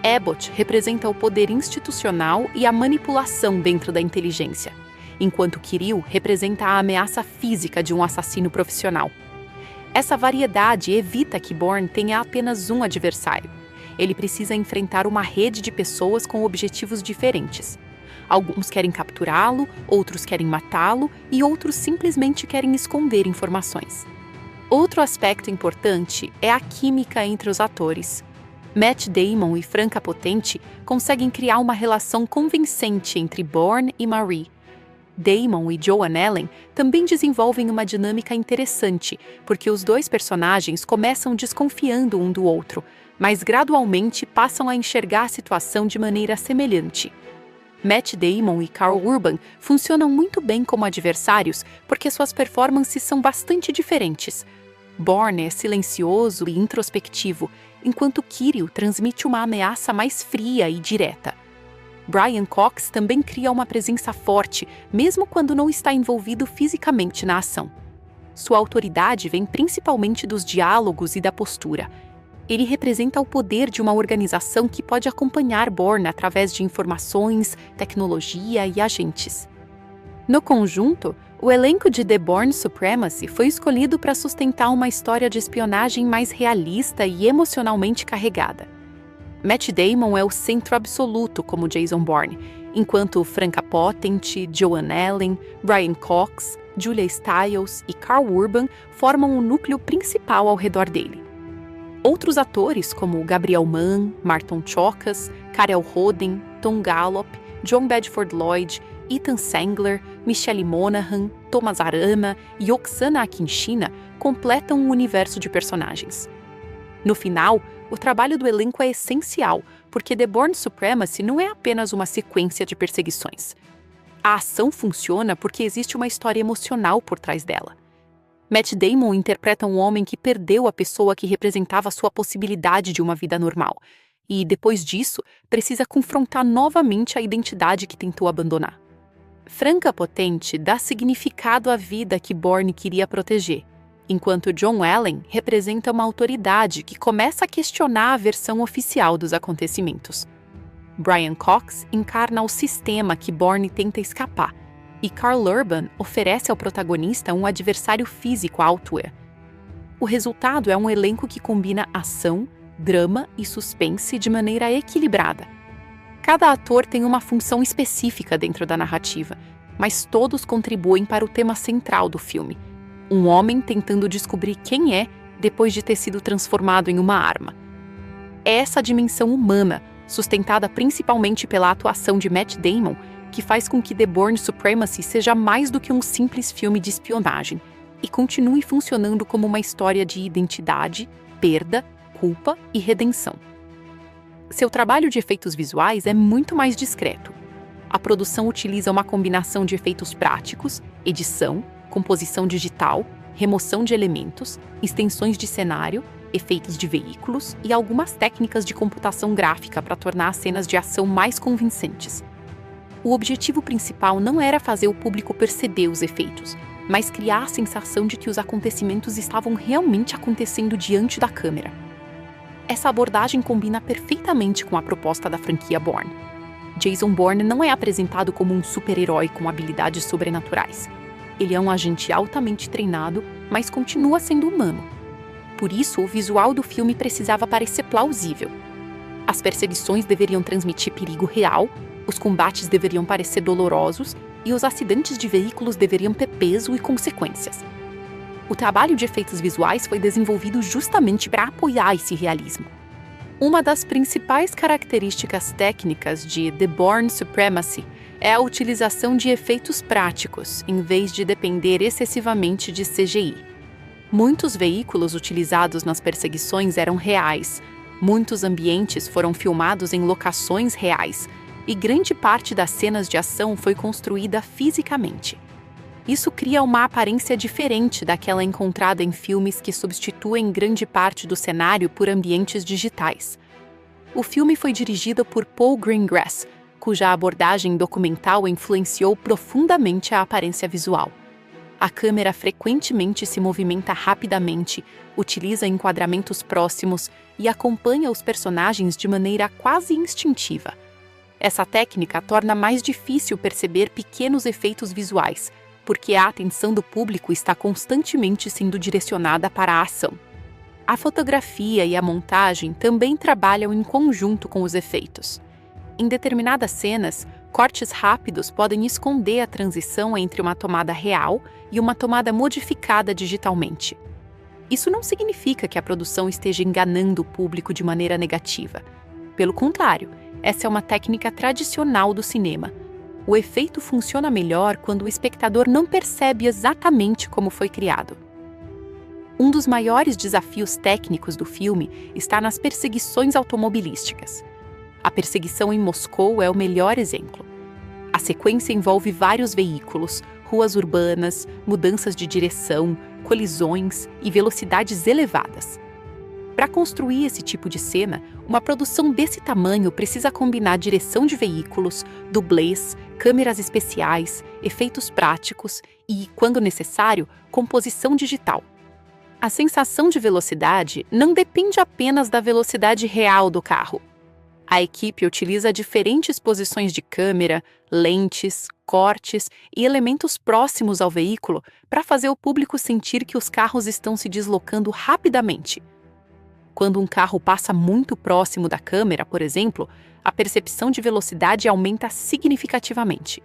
Speaker 1: Abbott representa o poder institucional e a manipulação dentro da inteligência, enquanto Kirill representa a ameaça física de um assassino profissional. Essa variedade evita que Bourne tenha apenas um adversário. Ele precisa enfrentar uma rede de pessoas com objetivos diferentes. Alguns querem capturá-lo, outros querem matá-lo e outros simplesmente querem esconder informações. Outro aspecto importante é a química entre os atores. Matt Damon e Franca Potente conseguem criar uma relação convincente entre Bourne e Marie. Damon e Joan Allen também desenvolvem uma dinâmica interessante, porque os dois personagens começam desconfiando um do outro, mas gradualmente passam a enxergar a situação de maneira semelhante. Matt Damon e Karl Urban funcionam muito bem como adversários porque suas performances são bastante diferentes. Bourne é silencioso e introspectivo, enquanto Kirill transmite uma ameaça mais fria e direta. Brian Cox também cria uma presença forte, mesmo quando não está envolvido fisicamente na ação. Sua autoridade vem principalmente dos diálogos e da postura. Ele representa o poder de uma organização que pode acompanhar Bourne através de informações, tecnologia e agentes. No conjunto, o elenco de The Bourne Supremacy foi escolhido para sustentar uma história de espionagem mais realista e emocionalmente carregada. Matt Damon é o centro absoluto como Jason Bourne, enquanto Franca Potente, Joan Allen, Brian Cox, Julia Stiles e Karl Urban formam o núcleo principal ao redor dele. Outros atores como Gabriel Mann, Marton Chokas, Karel Roden, Tom Gallop, John Bedford Lloyd, Ethan Sangler, Michelle Monaghan, Thomas Arana e Oksana Akinchina completam um universo de personagens. No final, o trabalho do elenco é essencial, porque The Bourne Supremacy não é apenas uma sequência de perseguições. A ação funciona porque existe uma história emocional por trás dela. Matt Damon interpreta um homem que perdeu a pessoa que representava sua possibilidade de uma vida normal, e, depois disso, precisa confrontar novamente a identidade que tentou abandonar. Franca Potente dá significado à vida que Bourne queria proteger, enquanto John Allen representa uma autoridade que começa a questionar a versão oficial dos acontecimentos. Brian Cox encarna o sistema que Bourne tenta escapar, e Karl Urban oferece ao protagonista um adversário físico à altura. O resultado é um elenco que combina ação, drama e suspense de maneira equilibrada. Cada ator tem uma função específica dentro da narrativa, mas todos contribuem para o tema central do filme: um homem tentando descobrir quem é depois de ter sido transformado em uma arma. É essa dimensão humana, sustentada principalmente pela atuação de Matt Damon, que faz com que The Bourne Supremacy seja mais do que um simples filme de espionagem e continue funcionando como uma história de identidade, perda, culpa e redenção. Seu trabalho de efeitos visuais é muito mais discreto. A produção utiliza uma combinação de efeitos práticos, edição, composição digital, remoção de elementos, extensões de cenário, efeitos de veículos e algumas técnicas de computação gráfica para tornar as cenas de ação mais convincentes. O objetivo principal não era fazer o público perceber os efeitos, mas criar a sensação de que os acontecimentos estavam realmente acontecendo diante da câmera. Essa abordagem combina perfeitamente com a proposta da franquia Bourne. Jason Bourne não é apresentado como um super-herói com habilidades sobrenaturais. Ele é um agente altamente treinado, mas continua sendo humano. Por isso, o visual do filme precisava parecer plausível. As perseguições deveriam transmitir perigo real, os combates deveriam parecer dolorosos e os acidentes de veículos deveriam ter peso e consequências. O trabalho de efeitos visuais foi desenvolvido justamente para apoiar esse realismo. Uma das principais características técnicas de The Bourne Supremacy é a utilização de efeitos práticos, em vez de depender excessivamente de CGI. Muitos veículos utilizados nas perseguições eram reais, muitos ambientes foram filmados em locações reais, e grande parte das cenas de ação foi construída fisicamente. Isso cria uma aparência diferente daquela encontrada em filmes que substituem grande parte do cenário por ambientes digitais. O filme foi dirigido por Paul Greengrass, cuja abordagem documental influenciou profundamente a aparência visual. A câmera frequentemente se movimenta rapidamente, utiliza enquadramentos próximos e acompanha os personagens de maneira quase instintiva. Essa técnica torna mais difícil perceber pequenos efeitos visuais, porque a atenção do público está constantemente sendo direcionada para a ação. A fotografia e a montagem também trabalham em conjunto com os efeitos. Em determinadas cenas, cortes rápidos podem esconder a transição entre uma tomada real e uma tomada modificada digitalmente. Isso não significa que a produção esteja enganando o público de maneira negativa. Pelo contrário, essa é uma técnica tradicional do cinema. O efeito funciona melhor quando o espectador não percebe exatamente como foi criado. Um dos maiores desafios técnicos do filme está nas perseguições automobilísticas. A perseguição em Moscou é o melhor exemplo. A sequência envolve vários veículos, ruas urbanas, mudanças de direção, colisões e velocidades elevadas. Para construir esse tipo de cena, uma produção desse tamanho precisa combinar direção de veículos, dublês, câmeras especiais, efeitos práticos e, quando necessário, composição digital. A sensação de velocidade não depende apenas da velocidade real do carro. A equipe utiliza diferentes posições de câmera, lentes, cortes e elementos próximos ao veículo para fazer o público sentir que os carros estão se deslocando rapidamente. Quando um carro passa muito próximo da câmera, por exemplo, a percepção de velocidade aumenta significativamente.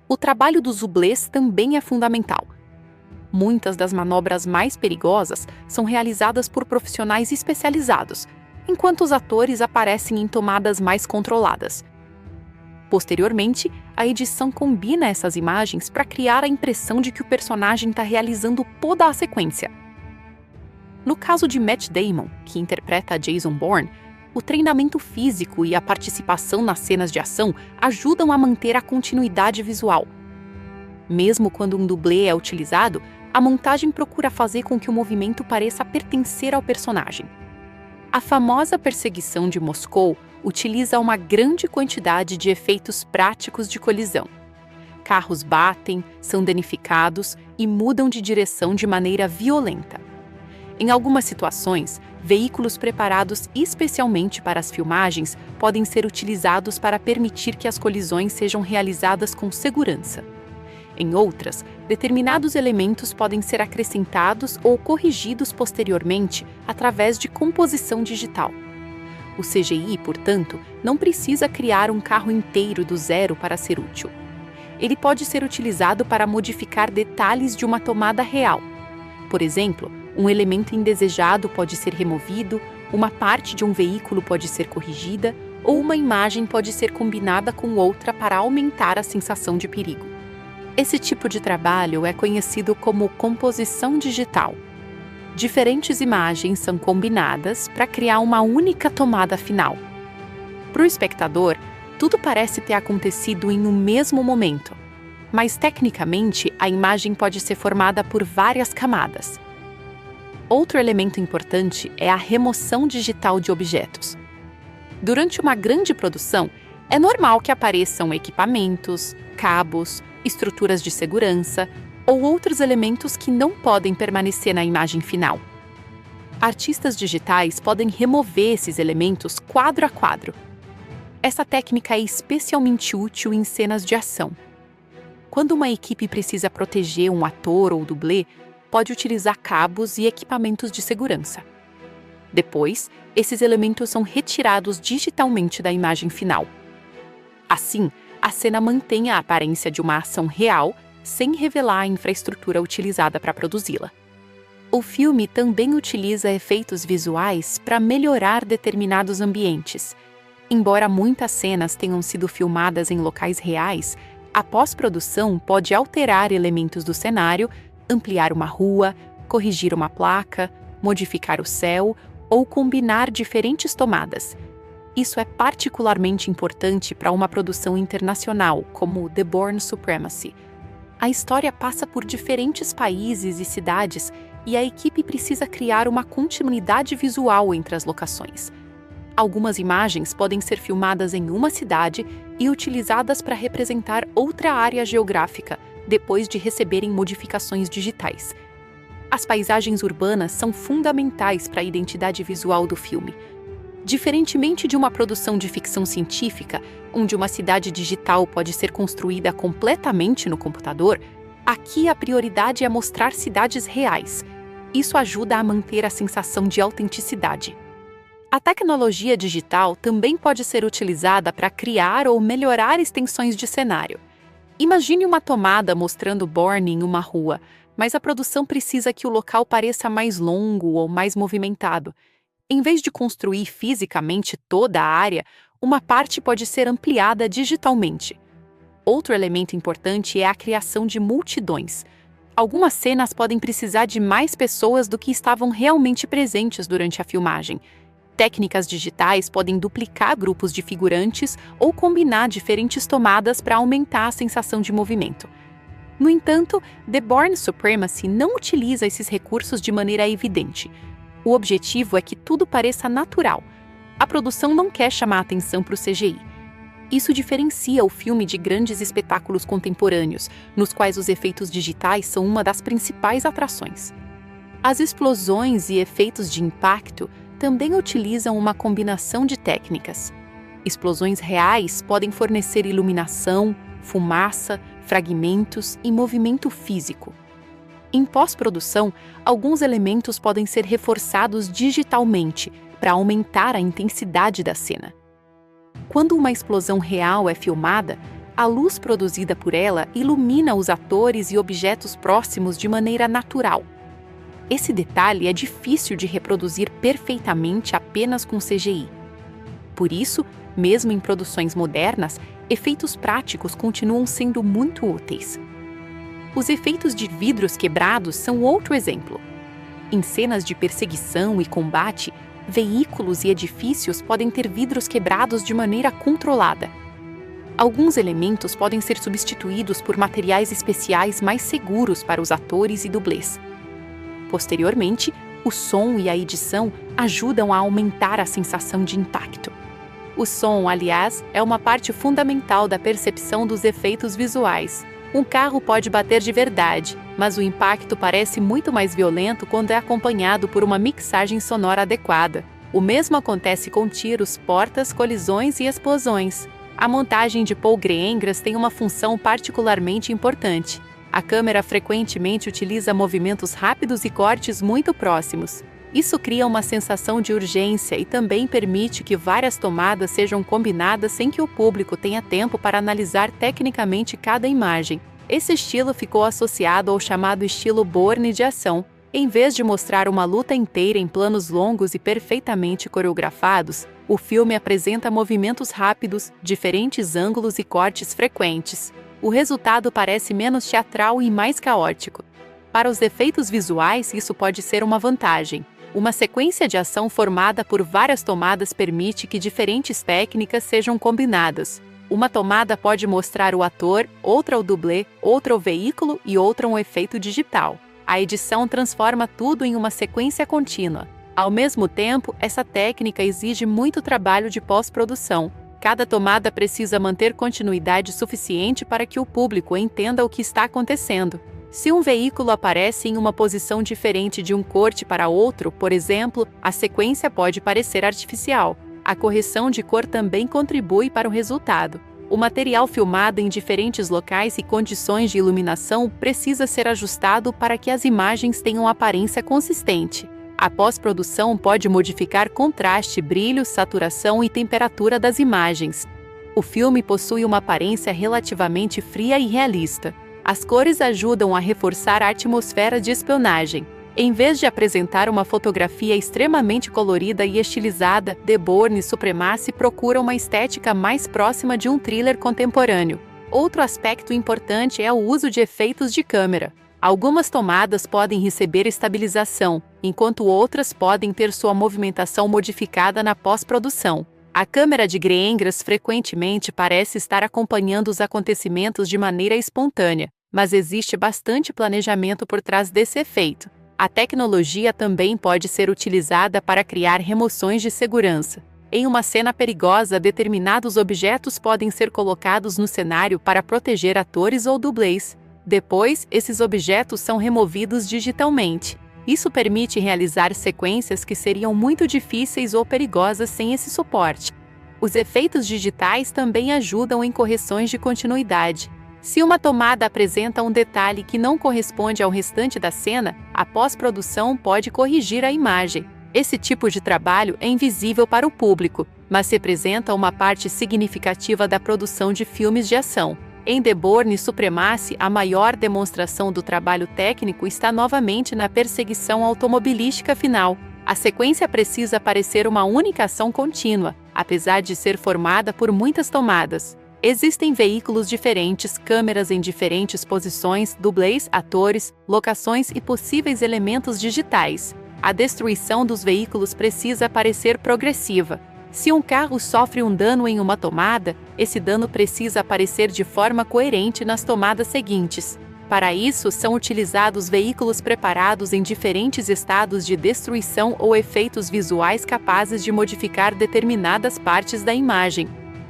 Speaker 1: O trabalho dos dublês também é fundamental. Muitas das manobras mais perigosas são realizadas por profissionais especializados, enquanto os atores aparecem em tomadas mais controladas. Posteriormente, a edição combina essas imagens para criar a impressão de que o personagem está realizando toda a sequência. No caso de Matt Damon, que interpreta Jason Bourne, o treinamento físico e a participação nas cenas de ação ajudam a manter a continuidade visual. Mesmo quando um dublê é utilizado, a montagem procura fazer com que o movimento pareça pertencer ao personagem. A famosa perseguição de Moscou utiliza uma grande quantidade de efeitos práticos de colisão. Carros batem, são danificados e mudam de direção de maneira violenta. Em algumas situações, veículos preparados especialmente para as filmagens podem ser utilizados para permitir que as colisões sejam realizadas com segurança. Em outras, determinados elementos podem ser acrescentados ou corrigidos posteriormente através de composição digital. O CGI, portanto, não precisa criar um carro inteiro do zero para ser útil. Ele pode ser utilizado para modificar detalhes de uma tomada real. Por exemplo, um elemento indesejado pode ser removido, uma parte de um veículo pode ser corrigida ou uma imagem pode ser combinada com outra para aumentar a sensação de perigo. Esse tipo de trabalho é conhecido como composição digital. Diferentes imagens são combinadas para criar uma única tomada final. Para o espectador, tudo parece ter acontecido em um mesmo momento, mas tecnicamente a imagem pode ser formada por várias camadas. Outro elemento importante é a remoção digital de objetos. Durante uma grande produção, é normal que apareçam equipamentos, cabos, estruturas de segurança ou outros elementos que não podem permanecer na imagem final. Artistas digitais podem remover esses elementos quadro a quadro. Essa técnica é especialmente útil em cenas de ação. Quando uma equipe precisa proteger um ator ou dublê, pode utilizar cabos e equipamentos de segurança. Depois, esses elementos são retirados digitalmente da imagem final. Assim, a cena mantém a aparência de uma ação real, sem revelar a infraestrutura utilizada para produzi-la. O filme também utiliza efeitos visuais para melhorar determinados ambientes. Embora muitas cenas tenham sido filmadas em locais reais, a pós-produção pode alterar elementos do cenário, ampliar uma rua, corrigir uma placa, modificar o céu ou combinar diferentes tomadas. Isso é particularmente importante para uma produção internacional, como The Bourne Supremacy. A história passa por diferentes países e cidades e a equipe precisa criar uma continuidade visual entre as locações. Algumas imagens podem ser filmadas em uma cidade e utilizadas para representar outra área geográfica, depois de receberem modificações digitais. As paisagens urbanas são fundamentais para a identidade visual do filme. Diferentemente de uma produção de ficção científica, onde uma cidade digital pode ser construída completamente no computador, aqui a prioridade é mostrar cidades reais. Isso ajuda a manter a sensação de autenticidade. A tecnologia digital também pode ser utilizada para criar ou melhorar extensões de cenário. Imagine uma tomada mostrando Bourne em uma rua, mas a produção precisa que o local pareça mais longo ou mais movimentado. Em vez de construir fisicamente toda a área, uma parte pode ser ampliada digitalmente. Outro elemento importante é a criação de multidões. Algumas cenas podem precisar de mais pessoas do que estavam realmente presentes durante a filmagem. Técnicas digitais podem duplicar grupos de figurantes ou combinar diferentes tomadas para aumentar a sensação de movimento. No entanto, The Bourne Supremacy não utiliza esses recursos de maneira evidente. O objetivo é que tudo pareça natural. A produção não quer chamar atenção para o CGI. Isso diferencia o filme de grandes espetáculos contemporâneos, nos quais os efeitos digitais são uma das principais atrações. As explosões e efeitos de impacto também utilizam uma combinação de técnicas. Explosões reais podem fornecer iluminação, fumaça, fragmentos e movimento físico. Em pós-produção, alguns elementos podem ser reforçados digitalmente para aumentar a intensidade da cena. Quando uma explosão real é filmada, a luz produzida por ela ilumina os atores e objetos próximos de maneira natural. Esse detalhe é difícil de reproduzir perfeitamente apenas com CGI. Por isso, mesmo em produções modernas, efeitos práticos continuam sendo muito úteis. Os efeitos de vidros quebrados são outro exemplo. Em cenas de perseguição e combate, veículos e edifícios podem ter vidros quebrados de maneira controlada. Alguns elementos podem ser substituídos por materiais especiais mais seguros para os atores e dublês. Posteriormente, o som e a edição ajudam a aumentar a sensação de impacto. O som, aliás, é uma parte fundamental da percepção dos efeitos visuais. Um carro pode bater de verdade, mas o impacto parece muito mais violento quando é acompanhado por uma mixagem sonora adequada. O mesmo acontece com tiros, portas, colisões e explosões. A montagem de Paul Greengrass tem uma função particularmente importante. A câmera frequentemente utiliza movimentos rápidos e cortes muito próximos. Isso cria uma sensação de urgência e também permite que várias tomadas sejam combinadas sem que o público tenha tempo para analisar tecnicamente cada imagem. Esse estilo ficou associado ao chamado estilo Bourne de ação. Em vez de mostrar uma luta inteira em planos longos e perfeitamente coreografados, o filme apresenta movimentos rápidos, diferentes ângulos e cortes frequentes. O resultado parece menos teatral e mais caótico. Para os efeitos visuais, isso pode ser uma vantagem. Uma sequência de ação formada por várias tomadas permite que diferentes técnicas sejam combinadas. Uma tomada pode mostrar o ator, outra o dublê, outra o veículo e outra um efeito digital. A edição transforma tudo em uma sequência contínua. Ao mesmo tempo, essa técnica exige muito trabalho de pós-produção. Cada tomada precisa manter continuidade suficiente para que o público entenda o que está acontecendo. Se um veículo aparece em uma posição diferente de um corte para outro, por exemplo, a sequência pode parecer artificial. A correção de cor também contribui para o resultado. O material filmado em diferentes locais e condições de iluminação precisa ser ajustado para que as imagens tenham aparência consistente. A pós-produção pode modificar contraste, brilho, saturação e temperatura das imagens. O filme possui uma aparência relativamente fria e realista. As cores ajudam a reforçar a atmosfera de espionagem. Em vez de apresentar uma fotografia extremamente colorida e estilizada, The Bourne Supremacy procura uma estética mais próxima de um thriller contemporâneo. Outro aspecto importante é o uso de efeitos de câmera. Algumas tomadas podem receber estabilização, enquanto outras podem ter sua movimentação modificada na pós-produção. A câmera de Greengrass frequentemente parece estar acompanhando os acontecimentos de maneira espontânea, mas existe bastante planejamento por trás desse efeito. A tecnologia também pode ser utilizada para criar remoções de segurança. Em uma cena perigosa, determinados objetos podem ser colocados no cenário para proteger atores ou dublês. Depois, esses objetos são removidos digitalmente. Isso permite realizar sequências que seriam muito difíceis ou perigosas sem esse suporte. Os efeitos digitais também ajudam em correções de continuidade. Se uma tomada apresenta um detalhe que não corresponde ao restante da cena, a pós-produção pode corrigir a imagem. Esse tipo de trabalho é invisível para o público, mas representa uma parte significativa da produção de filmes de ação. Em The Bourne Supremacy, a maior demonstração do trabalho técnico está novamente na perseguição automobilística final. A sequência precisa parecer uma única ação contínua, apesar de ser formada por muitas tomadas. Existem veículos diferentes, câmeras em diferentes posições, dublês, atores, locações e possíveis elementos digitais. A destruição dos veículos precisa parecer progressiva. Se um carro sofre um dano em uma tomada, esse dano precisa aparecer de forma coerente nas tomadas seguintes. Para isso, são utilizados veículos preparados em diferentes estados de destruição ou efeitos visuais capazes de modificar determinadas partes da imagem.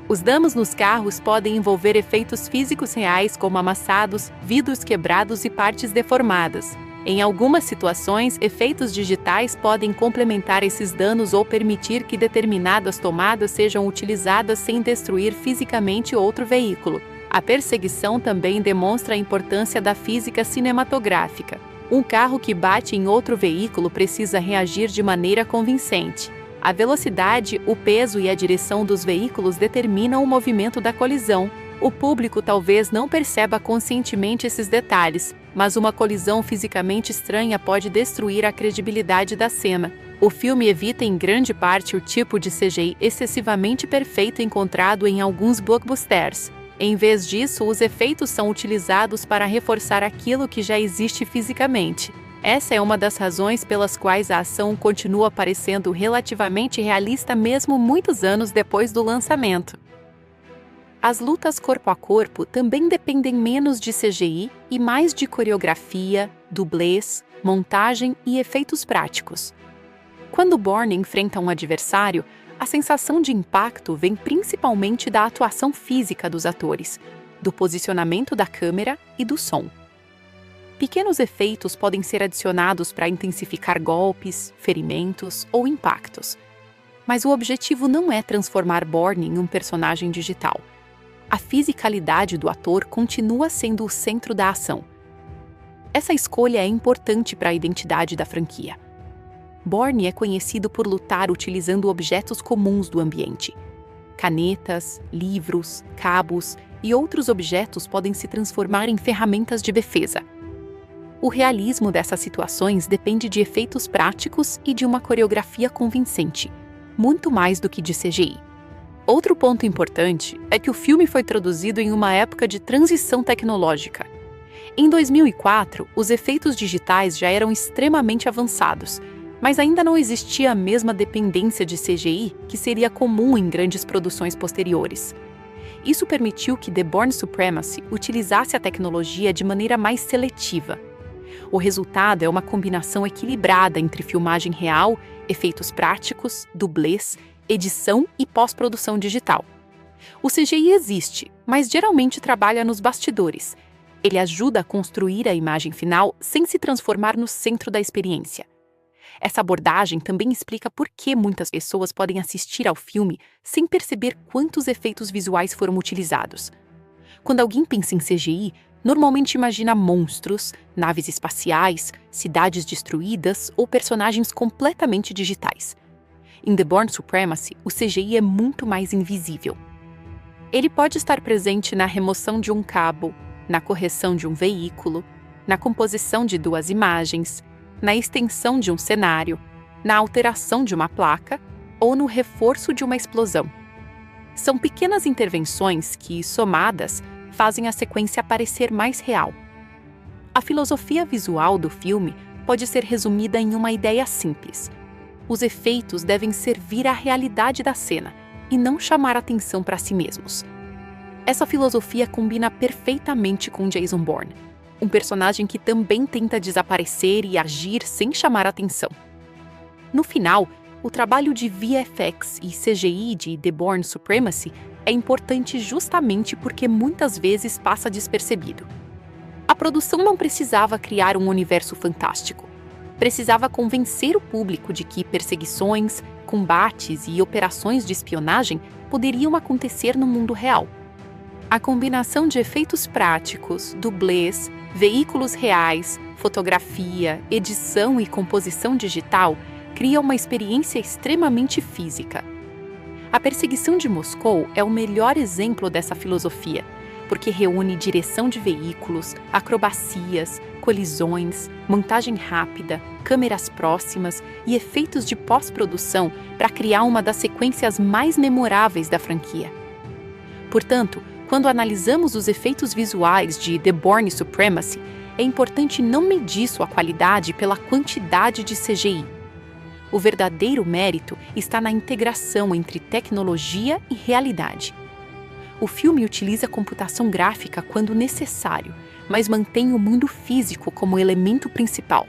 Speaker 1: Os danos nos carros podem envolver efeitos físicos reais como amassados, vidros quebrados e partes deformadas. Em algumas situações, efeitos digitais podem complementar esses danos ou permitir que determinadas tomadas sejam utilizadas sem destruir fisicamente outro veículo. A perseguição também demonstra a importância da física cinematográfica. Um carro que bate em outro veículo precisa reagir de maneira convincente. A velocidade, o peso e a direção dos veículos determinam o movimento da colisão. O público talvez não perceba conscientemente esses detalhes, mas uma colisão fisicamente estranha pode destruir a credibilidade da cena. O filme evita em grande parte o tipo de CGI excessivamente perfeito encontrado em alguns blockbusters. Em vez disso, os efeitos são utilizados para reforçar aquilo que já existe fisicamente. Essa é uma das razões pelas quais a ação continua parecendo relativamente realista mesmo muitos anos depois do lançamento. As lutas corpo a corpo também dependem menos de CGI e mais de coreografia, dublês, montagem e efeitos práticos. Quando Bourne enfrenta um adversário, a sensação de impacto vem principalmente da atuação física dos atores, do posicionamento da câmera e do som. Pequenos efeitos podem ser adicionados para intensificar golpes, ferimentos ou impactos. Mas o objetivo não é transformar Bourne em um personagem digital. A fisicalidade do ator continua sendo o centro da ação. Essa escolha é importante para a identidade da franquia. Bourne é conhecido por lutar utilizando objetos comuns do ambiente. Canetas, livros, cabos e outros objetos podem se transformar em ferramentas de defesa. O realismo dessas situações depende de efeitos práticos e de uma coreografia convincente, muito mais do que de CGI. Outro ponto importante é que o filme foi produzido em uma época de transição tecnológica. Em 2004, os efeitos digitais já eram extremamente avançados, mas ainda não existia a mesma dependência de CGI que seria comum em grandes produções posteriores. Isso permitiu que The Bourne Supremacy utilizasse a tecnologia de maneira mais seletiva. O resultado é uma combinação equilibrada entre filmagem real, efeitos práticos, dublês, edição e pós-produção digital. O CGI existe, mas geralmente trabalha nos bastidores. Ele ajuda a construir a imagem final sem se transformar no centro da experiência. Essa abordagem também explica por que muitas pessoas podem assistir ao filme sem perceber quantos efeitos visuais foram utilizados. Quando alguém pensa em CGI, normalmente imagina monstros, naves espaciais, cidades destruídas ou personagens completamente digitais. Em The Bourne Supremacy, o CGI é muito mais invisível. Ele pode estar presente na remoção de um cabo, na correção de um veículo, na composição de duas imagens, na extensão de um cenário, na alteração de uma placa ou no reforço de uma explosão. São pequenas intervenções que, somadas, fazem a sequência parecer mais real. A filosofia visual do filme pode ser resumida em uma ideia simples. Os efeitos devem servir à realidade da cena e não chamar atenção para si mesmos. Essa filosofia combina perfeitamente com Jason Bourne, um personagem que também tenta desaparecer e agir sem chamar atenção. No final, o trabalho de VFX e CGI de The Bourne Supremacy é importante justamente porque muitas vezes passa despercebido. A produção não precisava criar um universo fantástico. Precisava convencer o público de que perseguições, combates e operações de espionagem poderiam acontecer no mundo real. A combinação de efeitos práticos, dublês, veículos reais, fotografia, edição e composição digital cria uma experiência extremamente física. A Perseguição de Moscou é o melhor exemplo dessa filosofia, porque reúne direção de veículos, acrobacias, colisões, montagem rápida, câmeras próximas e efeitos de pós-produção para criar uma das sequências mais memoráveis da franquia. Portanto, quando analisamos os efeitos visuais de The Bourne Supremacy, é importante não medir sua qualidade pela quantidade de CGI. O verdadeiro mérito está na integração entre tecnologia e realidade. O filme utiliza computação gráfica quando necessário, mas mantém o mundo físico como elemento principal.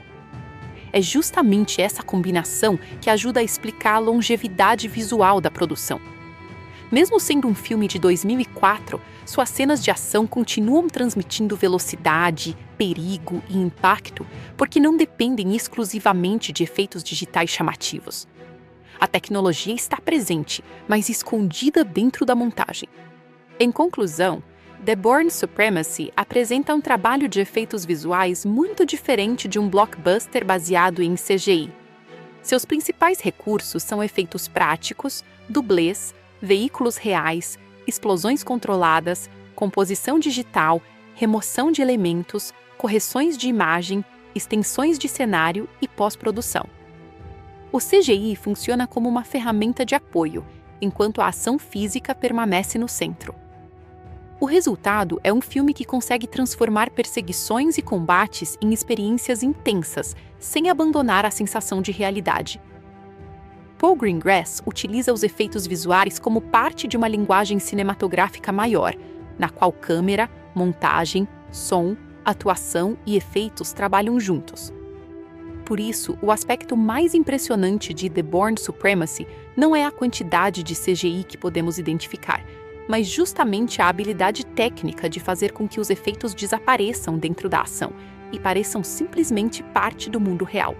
Speaker 1: É justamente essa combinação que ajuda a explicar a longevidade visual da produção. Mesmo sendo um filme de 2004, suas cenas de ação continuam transmitindo velocidade, perigo e impacto porque não dependem exclusivamente de efeitos digitais chamativos. A tecnologia está presente, mas escondida dentro da montagem. Em conclusão, The Bourne Supremacy apresenta um trabalho de efeitos visuais muito diferente de um blockbuster baseado em CGI. Seus principais recursos são efeitos práticos, dublês, veículos reais, explosões controladas, composição digital, remoção de elementos, correções de imagem, extensões de cenário e pós-produção. O CGI funciona como uma ferramenta de apoio, enquanto a ação física permanece no centro. O resultado é um filme que consegue transformar perseguições e combates em experiências intensas, sem abandonar a sensação de realidade. Paul Greengrass utiliza os efeitos visuais como parte de uma linguagem cinematográfica maior, na qual câmera, montagem, som, atuação e efeitos trabalham juntos. Por isso, o aspecto mais impressionante de The Bourne Supremacy não é a quantidade de CGI que podemos identificar, mas justamente a habilidade técnica de fazer com que os efeitos desapareçam dentro da ação e pareçam simplesmente parte do mundo real.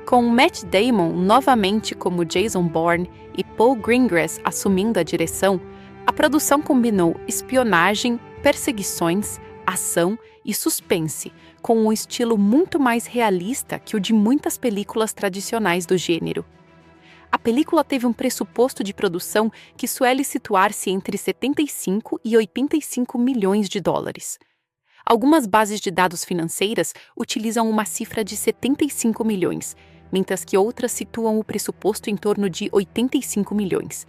Speaker 1: Com Matt Damon novamente como Jason Bourne e Paul Greengrass assumindo a direção, a produção combinou espionagem, perseguições, ação e suspense, com um estilo muito mais realista que o de muitas películas tradicionais do gênero. A película teve um pressuposto de produção que suele situar-se entre 75 e 85 milhões de dólares. Algumas bases de dados financeiras utilizam uma cifra de 75 milhões, mientras que outras situam o pressuposto em torno de 85 milhões.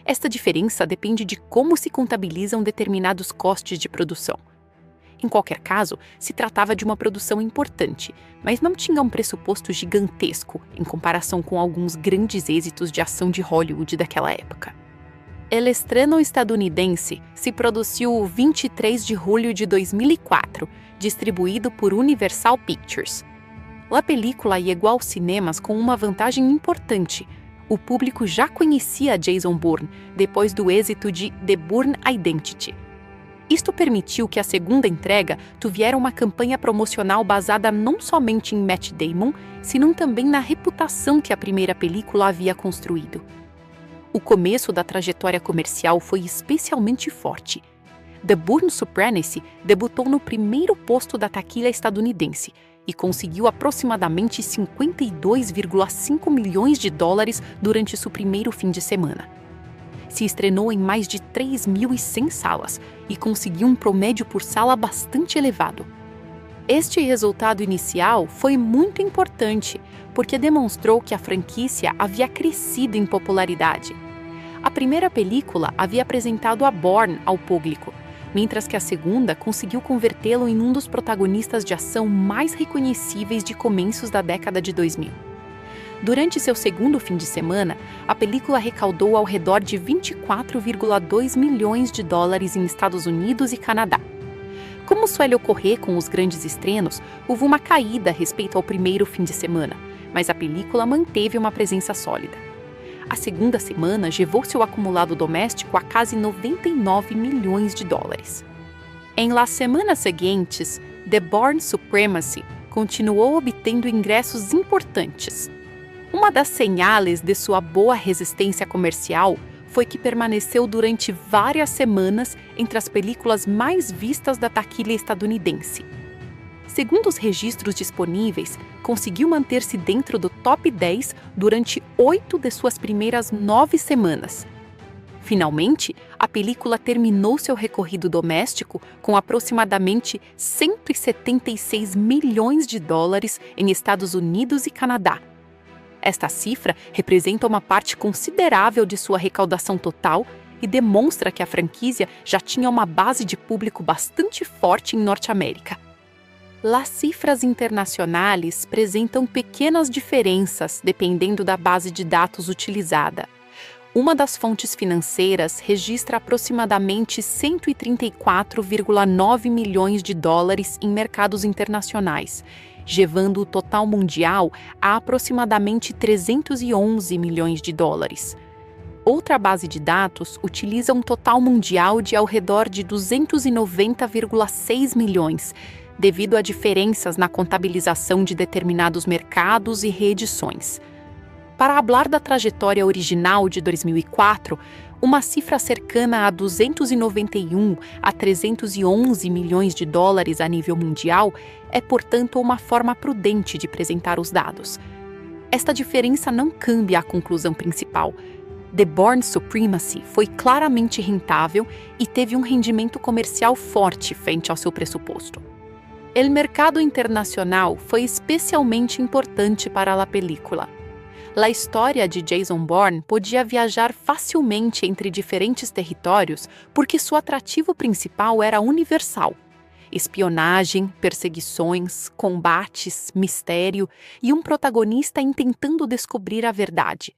Speaker 1: Esta diferença depende de como se contabilizam determinados custos de produção. Em qualquer caso, se tratava de uma produção importante, mas não tinha um pressuposto gigantesco em comparação com alguns grandes êxitos de ação de Hollywood daquela época. El Estreno Estadunidense se produziu 23 de julho de 2004, distribuído por Universal Pictures. A película chegou aos cinemas com uma vantagem importante. O público já conhecia Jason Bourne depois do êxito de The Bourne Identity. Isto permitiu que a segunda entrega tivesse uma campanha promocional baseada não somente em Matt Damon, senão também na reputação que a primeira película havia construído. O começo da trajetória comercial foi especialmente forte. The Bourne Supremacy debutou no primeiro posto da taquilha estadunidense e conseguiu aproximadamente 52,5 milhões de dólares durante seu primeiro fim de semana. Se estrenou em mais de 3.100 salas e conseguiu um promédio por sala bastante elevado. Este resultado inicial foi muito importante, porque demonstrou que a franquia havia crescido em popularidade. A primeira película havia apresentado a Bourne ao público, mientras que a segunda conseguiu convertê-lo em um dos protagonistas de ação mais reconhecíveis de começos da década de 2000. Durante seu segundo fim de semana, a película arrecadou ao redor de 24,2 milhões de dólares em Estados Unidos e Canadá. Como suele ocorrer com os grandes estrenos, houve uma caída a respeito ao primeiro fim de semana, mas a película manteve uma presença sólida. A segunda semana levou seu acumulado doméstico a quase 99 milhões de dólares. Em las semanas seguintes, The Bourne Supremacy continuou obtendo ingressos importantes. Uma das señales de sua boa resistência comercial foi que permaneceu durante várias semanas entre as películas mais vistas da taquilha estadunidense. Segundo os registros disponíveis, conseguiu manter-se dentro do top 10 durante 8 de suas primeiras 9 semanas. Finalmente, a película terminou seu recorrido doméstico com aproximadamente 176 milhões de dólares em Estados Unidos e Canadá. Esta cifra representa uma parte considerável de sua arrecadação total e demonstra que a franquia já tinha uma base de público bastante forte em Norte América. As cifras internacionais apresentam pequenas diferenças dependendo da base de dados utilizada. Uma das fontes financeiras registra aproximadamente 134,9 milhões de dólares em mercados internacionais, levando o total mundial a aproximadamente 311 milhões de dólares. Outra base de dados utiliza um total mundial de ao redor de 290,6 milhões, devido a diferenças na contabilização de determinados mercados e reedições. Para falar da trajetória original de 2004, uma cifra cercana a 291 a 311 milhões de dólares a nível mundial é, portanto, uma forma prudente de apresentar os dados. Esta diferença não cambia a conclusão principal. The Bourne Supremacy foi claramente rentável e teve um rendimento comercial forte frente ao seu pressuposto. O mercado internacional foi especialmente importante para a película. A história de Jason Bourne podia viajar facilmente entre diferentes territórios porque seu atrativo principal era universal. Espionagem, perseguições, combates, mistério e um protagonista tentando descobrir a verdade.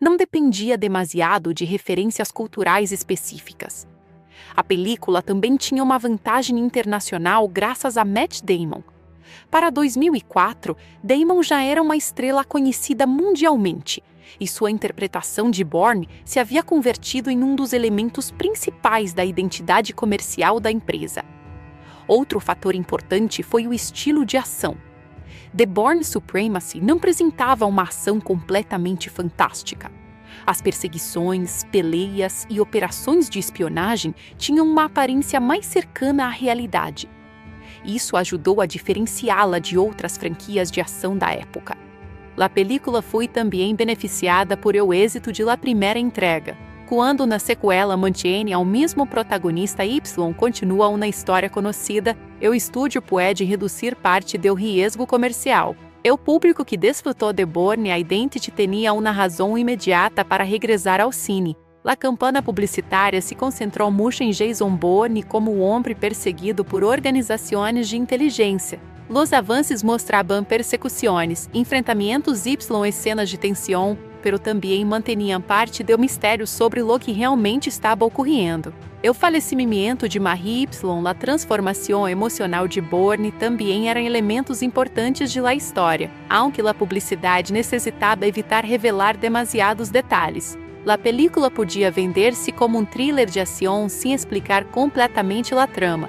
Speaker 1: Não dependia demasiado de referências culturais específicas. A película também tinha uma vantagem internacional graças a Matt Damon. Para 2004, Damon já era uma estrela conhecida mundialmente, e sua interpretação de Bourne se havia convertido em um dos elementos principais da identidade comercial da empresa. Outro fator importante foi o estilo de ação. The Bourne Supremacy não apresentava uma ação completamente fantástica. As perseguições, peleias e operações de espionagem tinham uma aparência mais cercana à realidade. Isso ajudou a diferenciá-la de outras franquias de ação da época. A película foi também beneficiada por o êxito de la primeira entrega, quando na sequela mantém ao mesmo protagonista Y continua uma história conhecida, o estúdio pode reduzir parte do riesgo comercial. O público que desfrutou de Bourne Identity tinha uma razão imediata para regressar ao cine. A campanha publicitária se concentrou muito em Jason Bourne como o homem perseguido por organizações de inteligência. Os avanços mostravam persecuções, enfrentamentos e cenas de tensão, pero também mantinham parte do mistério sobre o que realmente estava ocorrendo. O falecimento de Marie Y, a transformação emocional de Bourne também eram elementos importantes de la história, aunque a publicidade necessitava evitar revelar demasiados detalhes. A película podia vender-se como um thriller de ação sem explicar completamente a trama.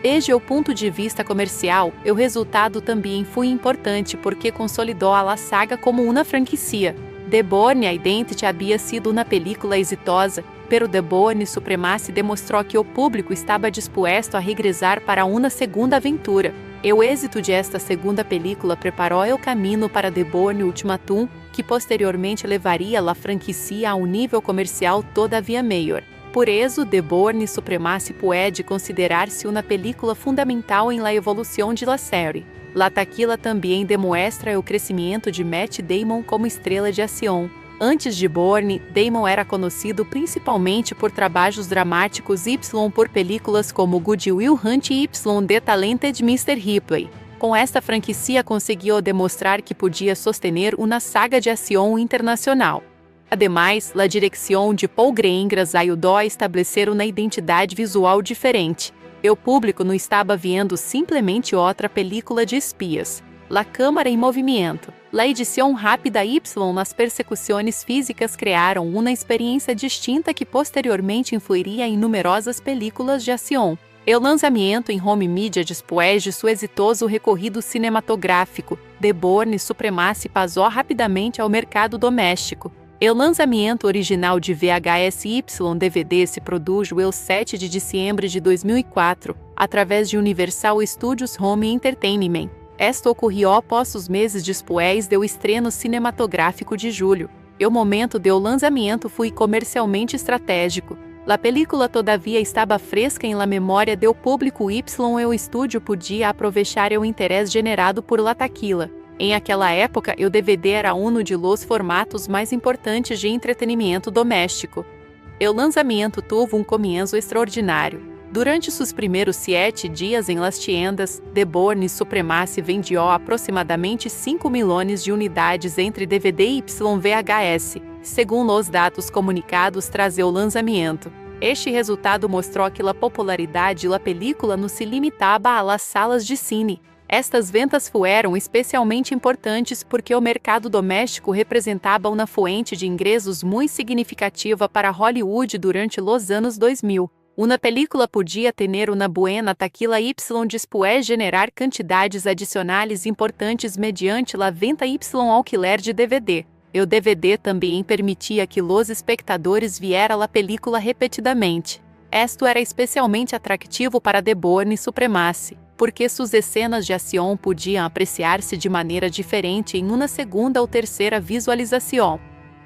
Speaker 1: Desde o ponto de vista comercial, o resultado também foi importante porque consolidou a saga como uma franquia. The Bourne Identity havia sido uma película exitosa, pero The Bourne Supremacy demonstrou que o público estava disposto a regressar para uma segunda aventura. O êxito de esta segunda película preparou o caminho para The Bourne Ultimatum, que posteriormente levaria a franquia a um nível comercial todavia maior. Por isso, The Bourne Supremacy pode considerar-se uma película fundamental em la evolução de la série. La taquilla também demonstra o crescimento de Matt Damon como estrela de ação. Antes de Bourne, Damon era conhecido principalmente por trabalhos dramáticos Y por películas como Good Will Hunt e Y The Talented Mr. Ripley. Com esta franquia conseguiu demonstrar que podia sostener uma saga de ação internacional. Ademais, a direção de Paul Greengrass ajudou a estabelecer uma identidade visual diferente. O público não estava vendo simplesmente outra película de espias. A câmera em movimento, a edição rápida Y nas persecuções físicas criaram uma experiência distinta que posteriormente influiria em numerosas películas de ação. El lançamento em home media depois de seu exitoso recorrido cinematográfico, The Bourne Supremacy passou rapidamente ao mercado doméstico. O lançamento original de VHS-Y-DVD se produziu el 7 de dezembro de 2004, através de Universal Studios Home Entertainment. Esto ocorreu poucos meses depois do estreno cinematográfico de julho. O momento do lançamento foi comercialmente estratégico. A película todavia estava fresca em la memória do público y o estúdio podia aproveitar o interesse generado por la taquilla. Em aquela época, o DVD era um de los formatos mais importantes de entretenimento doméstico. O lançamento teve um comienzo extraordinário. Durante seus primeiros 7 dias em las tiendas, The Bourne Supremacy vendió aproximadamente 5 milhões de unidades entre DVD e VHS, segundo os dados comunicados tras o lançamento. Este resultado mostrou que a popularidade da película não se limitava a las salas de cine. Estas ventas foram especialmente importantes porque o mercado doméstico representava uma fonte de ingressos muito significativa para Hollywood durante os anos 2000. Uma película podia ter uma buena taquilla y depois generar quantidades adicionais importantes mediante la venta y alquiler de DVD. O DVD também permitia que os espectadores vieram a película repetidamente. Esto era especialmente atrativo para The Bourne Supremacy, porque suas cenas de ação podiam apreciar-se de maneira diferente em uma segunda ou terceira visualização.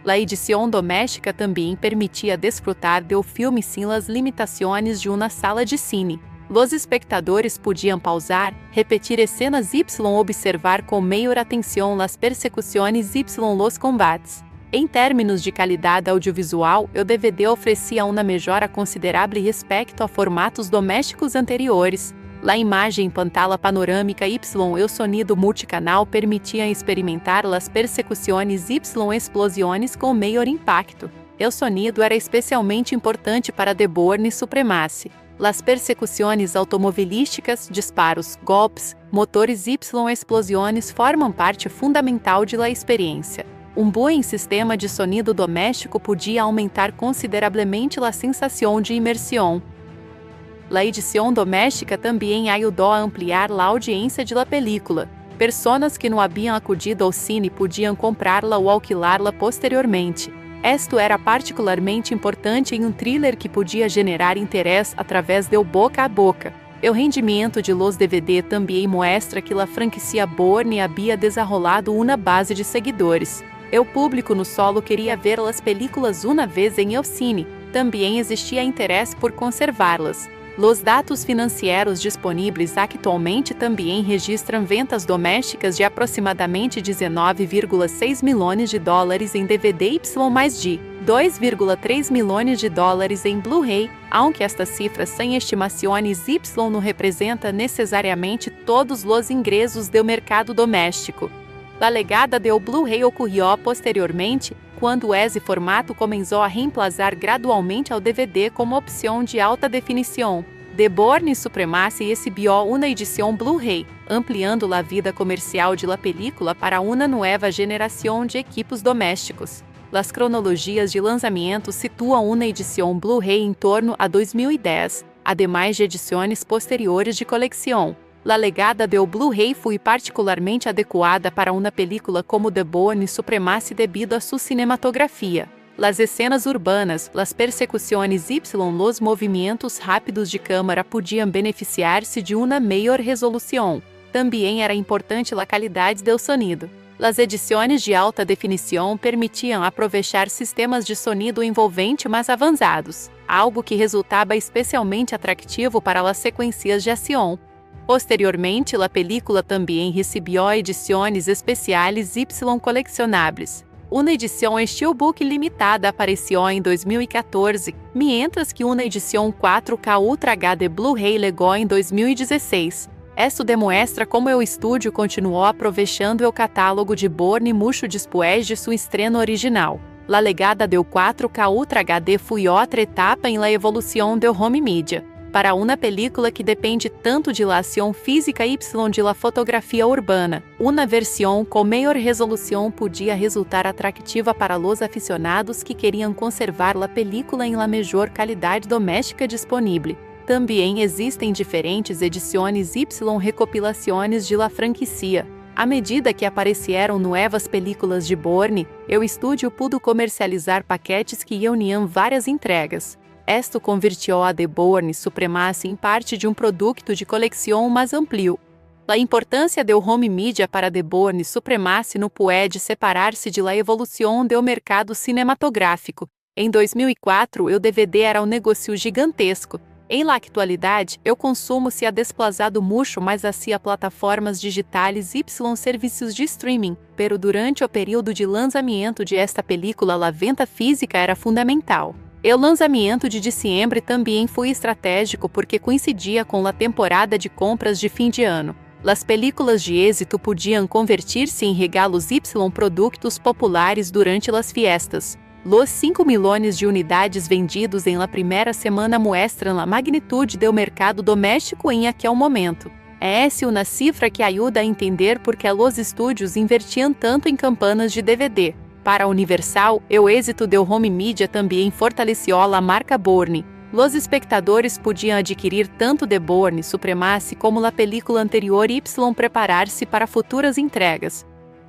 Speaker 1: A edição doméstica também permitia desfrutar do filme sem as limitações de uma sala de cine. Os espectadores podiam pausar, repetir escenas y observar com maior atenção as persecuções y los combates. Em termos de qualidade audiovisual, o DVD oferecia uma melhora considerável respeito a formatos domésticos anteriores. A imagem em pantalla panorâmica y o sonido multicanal permitiam experimentar as persecuções y explosões com maior impacto. O sonido era especialmente importante para The Bourne Supremacy. Las persecuções automobilísticas, disparos, golpes, motores y explosões formam parte fundamental de la experiência. Um bom sistema de sonido doméstico podia aumentar consideravelmente a sensação de imersão. A edição doméstica também ajudou a ampliar a audiência de la película. Personas que não haviam acudido ao cine podiam comprá-la ou alquilá-la posteriormente. Esto era particularmente importante em um thriller que podia generar interesse através do boca a boca. O rendimento de los DVD também mostra que a franquia Bourne havia desenrolado uma base de seguidores. O público no solo queria ver as películas uma vez em el cine. Também existia interesse por conservá-las. Los dados financeiros disponíveis atualmente também registram ventas domésticas de aproximadamente 19,6 milhões de dólares em DVD y mais de 2,3 milhões de dólares em Blu-ray, aunque esta cifra sem estimações y não representa necessariamente todos os ingressos do mercado doméstico. A legada do Blu-ray ocorreu posteriormente, quando esse formato começou a reemplazar gradualmente ao DVD como opção de alta definição. The Bourne Supremacy exibiu uma edição Blu-ray, ampliando a vida comercial de la película para uma nova geração de equipos domésticos. As cronologias de lançamento situam uma edição Blu-ray em torno a 2010, ademais de edições posteriores de coleção. A legada do Blu-ray foi particularmente adequada para uma película como The Bourne Supremacy devido a sua cinematografia. Las escenas urbanas, las persecuções y los movimentos rápidos de câmara podiam beneficiar-se de uma maior resolução. Também era importante a qualidade do sonido. As edições de alta definição permitiam aproveitar sistemas de sonido envolvente mais avançados, algo que resultava especialmente atrativo para as sequências de ação. Posteriormente, a película também recebeu edições especiais y colecionáveis. Uma edição Steelbook limitada apareceu em 2014, mientras que uma edição 4K Ultra HD Blu-ray chegou em 2016. Isso demonstra como o estúdio continuou aproveitando o catálogo de Bourne mucho depois de sua estreno original. A legada do 4K Ultra HD foi outra etapa em la evolução do home media. Para uma película que depende tanto de la ação física y de la fotografia urbana, uma versão com maior resolução podia resultar atrativa para los aficionados que queriam conservar la película em la melhor qualidade doméstica disponível. Também existem diferentes edições Y recopilações de la franquicia. À medida que apareceram novas películas de Bourne, o estúdio pudo comercializar paquetes que uniam várias entregas. Esto convirtió a The Bourne Supremacy em parte de produto de coleção mais amplo. A importância do home media para The Bourne Supremacy não pode separar-se de la evolução do mercado cinematográfico. Em 2004, o DVD era um negócio gigantesco. Em la atualidade, o consumo se ha desplazado muito mais hacia plataformas digitais e serviços de streaming, pero durante o período de lançamento de esta película, a venda física era fundamental. O lançamento de dezembro também foi estratégico porque coincidia com a temporada de compras de fim de ano. As películas de êxito podiam convertir-se em regalos Y produtos populares durante as fiestas. Los 5 milhões de unidades vendidos em la primeira semana mostram a magnitude do mercado doméstico em aquele momento. É essa uma cifra que ajuda a entender por que os estúdios invertiam tanto em campanhas de DVD. Para a Universal, o êxito do home media também fortaleceu a marca Bourne. Os espectadores podiam adquirir tanto The Bourne Supremacy como a película anterior e preparar-se para futuras entregas.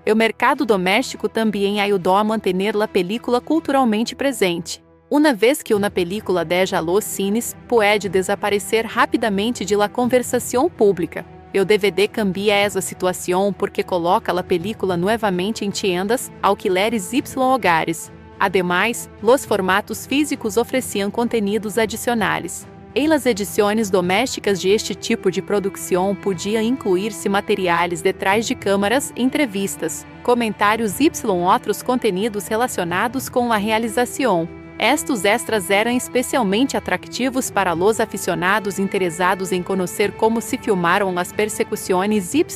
Speaker 1: O mercado doméstico também ajudou a manter a película culturalmente presente. Uma vez que uma película deja los cines, pode desaparecer rapidamente de la conversação pública. O DVD cambia essa situação porque coloca a película novamente em tiendas, alquileres y hogares. Ademais, os formatos físicos ofereciam conteúdos adicionais. Em las edições domésticas de este tipo de produção podia incluir-se materiais detrás de câmeras, entrevistas, comentários y outros conteúdos relacionados com a realização. Estes extras eram especialmente atrativos para os aficionados interessados em conhecer como se filmaram as persecuções y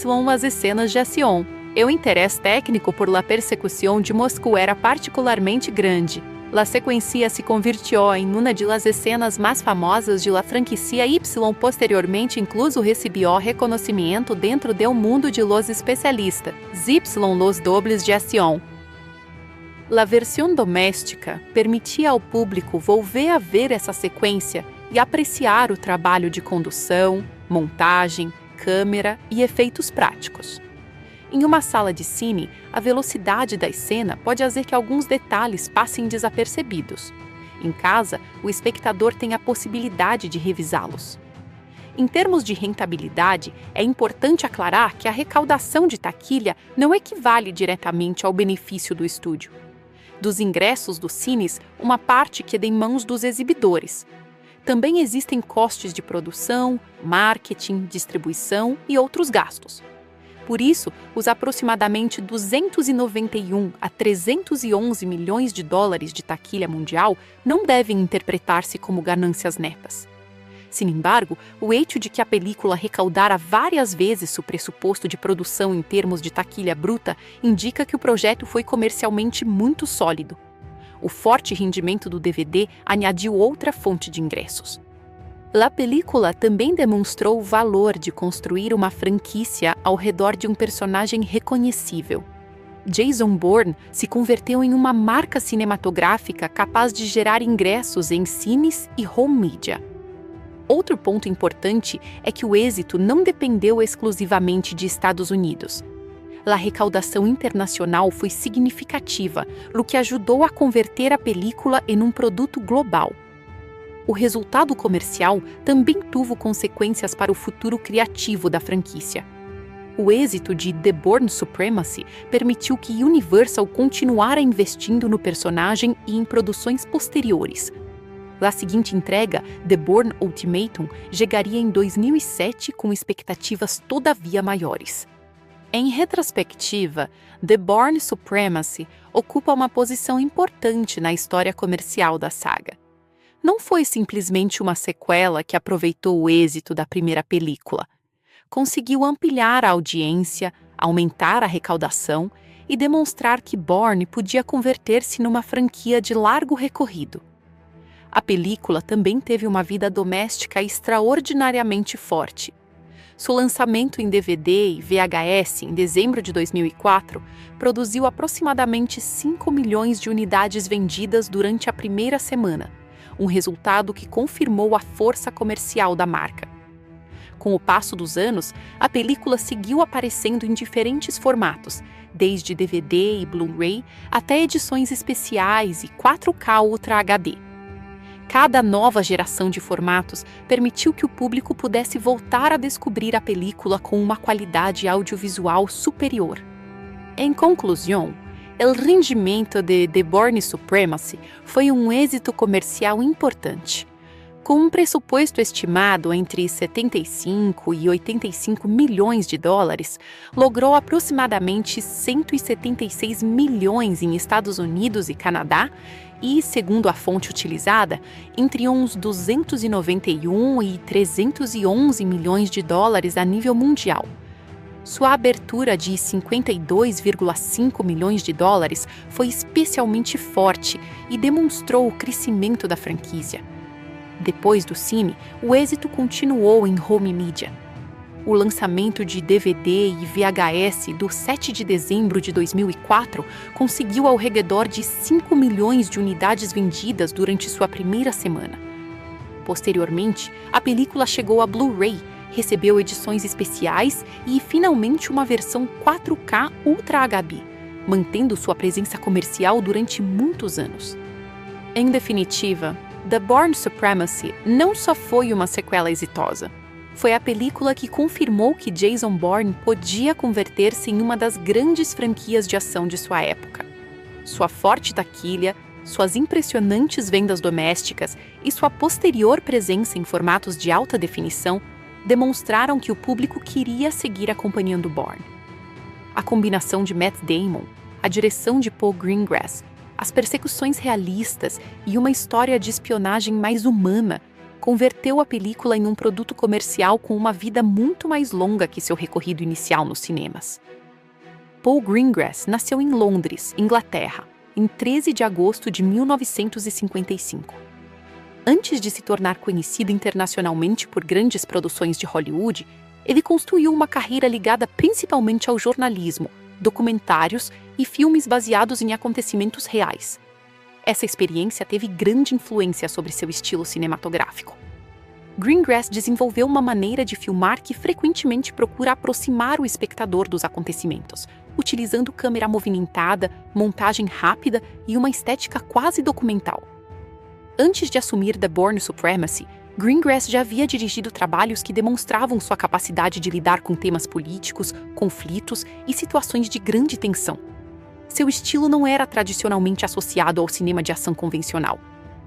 Speaker 1: as cenas de ação. O interesse técnico por la persecução de Moscou era particularmente grande. La sequência se convirtió em uma de las escenas mais famosas de la franquicia Y. Posteriormente, incluso recibió reconhecimento dentro do mundo de los especialistas. Y los dobles de ação. La versão doméstica permitia ao público volver a ver essa sequência e apreciar o trabalho de condução, montagem, câmera e efeitos práticos. Em uma sala de cine, a velocidade da cena pode fazer que alguns detalhes passem desapercebidos. Em casa, o espectador tem a possibilidade de revisá-los. Em termos de rentabilidade, é importante aclarar que a recaudação de taquilha não equivale diretamente ao benefício do estúdio. Dos ingressos dos cines, uma parte queda em mãos dos exibidores. Também existem custos de produção, marketing, distribuição e outros gastos. Por isso, os aproximadamente 291 a 311 milhões de dólares de taquilha mundial não devem interpretar-se como ganâncias netas. Sin embargo, o hecho de que a película recaudara várias vezes o pressuposto de produção em termos de taquilha bruta indica que o projeto foi comercialmente muito sólido. O forte rendimento do DVD añadiu outra fonte de ingressos. A película também demonstrou o valor de construir uma franquia ao redor de um personagem reconhecível. Jason Bourne se converteu em uma marca cinematográfica capaz de gerar ingressos em cines e home media. Outro ponto importante é que o êxito não dependeu exclusivamente de Estados Unidos. A recaudação internacional foi significativa, o que ajudou a converter a película em um produto global. O resultado comercial também teve consequências para o futuro criativo da franquia. O êxito de The Bourne Supremacy permitiu que Universal continuara investindo no personagem e em produções posteriores. A seguinte entrega, The Bourne Ultimatum, chegaria em 2007 com expectativas todavia maiores. Em retrospectiva, The Bourne Supremacy ocupa uma posição importante na história comercial da saga. Não foi simplesmente uma sequela que aproveitou o êxito da primeira película. Conseguiu ampliar a audiência, aumentar a arrecadação e demonstrar que Bourne podia converter-se numa franquia de largo recorrido. A película também teve uma vida doméstica extraordinariamente forte. Seu lançamento em DVD e VHS em dezembro de 2004 produziu aproximadamente 5 milhões de unidades vendidas durante a primeira semana, um resultado que confirmou a força comercial da marca. Com o passo dos anos, a película seguiu aparecendo em diferentes formatos, desde DVD e Blu-ray até edições especiais e 4K Ultra HD. Cada nova geração de formatos permitiu que o público pudesse voltar a descobrir a película com uma qualidade audiovisual superior. Em conclusão, o rendimento de The Bourne Supremacy foi um êxito comercial importante. Com um pressuposto estimado entre 75 e 85 milhões de dólares, logrou aproximadamente 176 milhões em Estados Unidos e Canadá e, segundo a fonte utilizada, entre uns 291 e 311 milhões de dólares a nível mundial. Sua abertura de 52,5 milhões de dólares foi especialmente forte e demonstrou o crescimento da franquia. Depois do cine, o êxito continuou em home media. O lançamento de DVD e VHS do 7 de dezembro de 2004 conseguiu ao redor de 5 milhões de unidades vendidas durante sua primeira semana. Posteriormente, a película chegou a Blu-ray, recebeu edições especiais e, finalmente, uma versão 4K Ultra HD, mantendo sua presença comercial durante muitos anos. Em definitiva, The Bourne Supremacy não só foi uma sequela exitosa. Foi a película que confirmou que Jason Bourne podia converter-se em uma das grandes franquias de ação de sua época. Sua forte taquilha, suas impressionantes vendas domésticas e sua posterior presença em formatos de alta definição demonstraram que o público queria seguir acompanhando Bourne. A combinação de Matt Damon, a direção de Paul Greengrass, as persecuções realistas e uma história de espionagem mais humana converteu a película em um produto comercial com uma vida muito mais longa que seu recorrido inicial nos cinemas. Paul Greengrass nasceu em Londres, Inglaterra, em 13 de agosto de 1955. Antes de se tornar conhecido internacionalmente por grandes produções de Hollywood, ele construiu uma carreira ligada principalmente ao jornalismo, documentários e filmes baseados em acontecimentos reais. Essa experiência teve grande influência sobre seu estilo cinematográfico. Greengrass desenvolveu uma maneira de filmar que frequentemente procura aproximar o espectador dos acontecimentos, utilizando câmera movimentada, montagem rápida e uma estética quase documental. Antes de assumir The Bourne Supremacy, Greengrass já havia dirigido trabalhos que demonstravam sua capacidade de lidar com temas políticos, conflitos e situações de grande tensão. Seu estilo não era tradicionalmente associado ao cinema de ação convencional.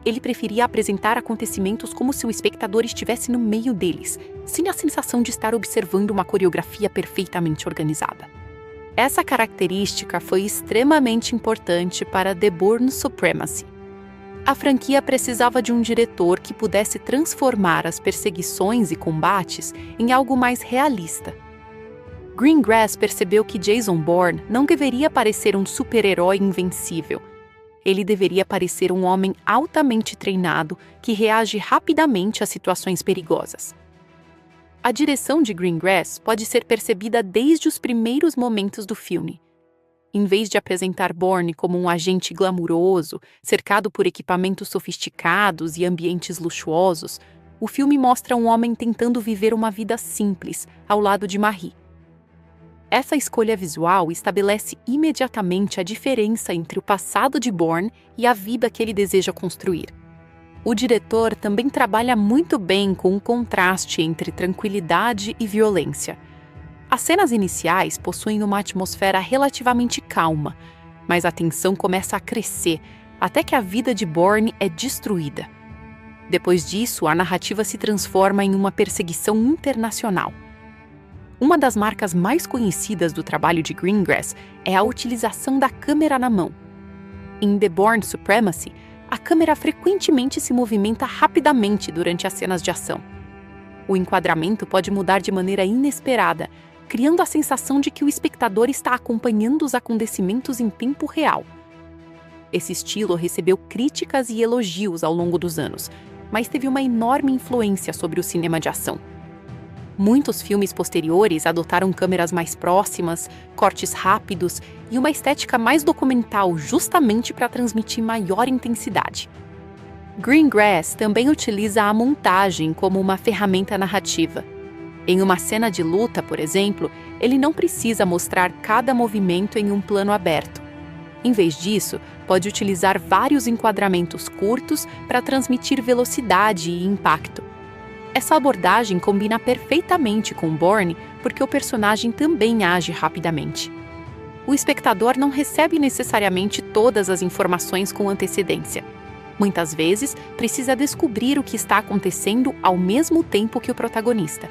Speaker 1: Ele preferia apresentar acontecimentos como se o espectador estivesse no meio deles, sem a sensação de estar observando uma coreografia perfeitamente organizada. Essa característica foi extremamente importante para The Bourne Supremacy. A franquia precisava de um diretor que pudesse transformar as perseguições e combates em algo mais realista. Greengrass percebeu que Jason Bourne não deveria parecer um super-herói invencível. Ele deveria parecer um homem altamente treinado que reage rapidamente a situações perigosas. A direção de Greengrass pode ser percebida desde os primeiros momentos do filme. Em vez de apresentar Bourne como um agente glamuroso, cercado por equipamentos sofisticados e ambientes luxuosos, o filme mostra um homem tentando viver uma vida simples, ao lado de Marie. Essa escolha visual estabelece imediatamente a diferença entre o passado de Bourne e a vida que ele deseja construir. O diretor também trabalha muito bem com o contraste entre tranquilidade e violência. As cenas iniciais possuem uma atmosfera relativamente calma, mas a tensão começa a crescer até que a vida de Bourne é destruída. Depois disso, a narrativa se transforma em uma perseguição internacional. Uma das marcas mais conhecidas do trabalho de Greengrass é a utilização da câmera na mão. Em The Bourne Supremacy, a câmera frequentemente se movimenta rapidamente durante as cenas de ação. O enquadramento pode mudar de maneira inesperada, criando a sensação de que o espectador está acompanhando os acontecimentos em tempo real. Esse estilo recebeu críticas e elogios ao longo dos anos, mas teve uma enorme influência sobre o cinema de ação. Muitos filmes posteriores adotaram câmeras mais próximas, cortes rápidos e uma estética mais documental justamente para transmitir maior intensidade. Greengrass também utiliza a montagem como uma ferramenta narrativa. Em uma cena de luta, por exemplo, ele não precisa mostrar cada movimento em um plano aberto. Em vez disso, pode utilizar vários enquadramentos curtos para transmitir velocidade e impacto. Essa abordagem combina perfeitamente com Bourne porque o personagem também age rapidamente. O espectador não recebe necessariamente todas as informações com antecedência. Muitas vezes, precisa descobrir o que está acontecendo ao mesmo tempo que o protagonista.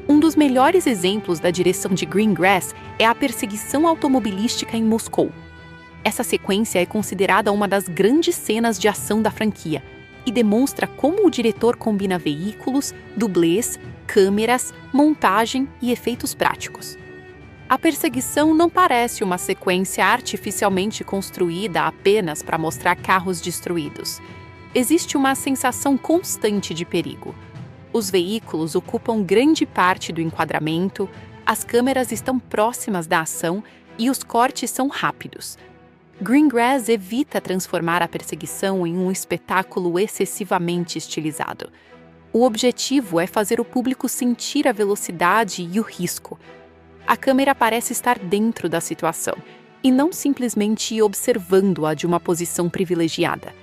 Speaker 1: Um dos melhores exemplos da direção de Greengrass é a perseguição automobilística em Moscou. Essa sequência é considerada uma das grandes cenas de ação da franquia e demonstra como o diretor combina veículos, dublês, câmeras, montagem e efeitos práticos. A perseguição não parece uma sequência artificialmente construída apenas para mostrar carros destruídos. Existe uma sensação constante de perigo. Os veículos ocupam grande parte do enquadramento, as câmeras estão próximas da ação e os cortes são rápidos. Greengrass evita transformar a perseguição em um espetáculo excessivamente estilizado. O objetivo é fazer o público sentir a velocidade e o risco. A câmera parece estar dentro da situação e não simplesmente observando-a de uma posição privilegiada.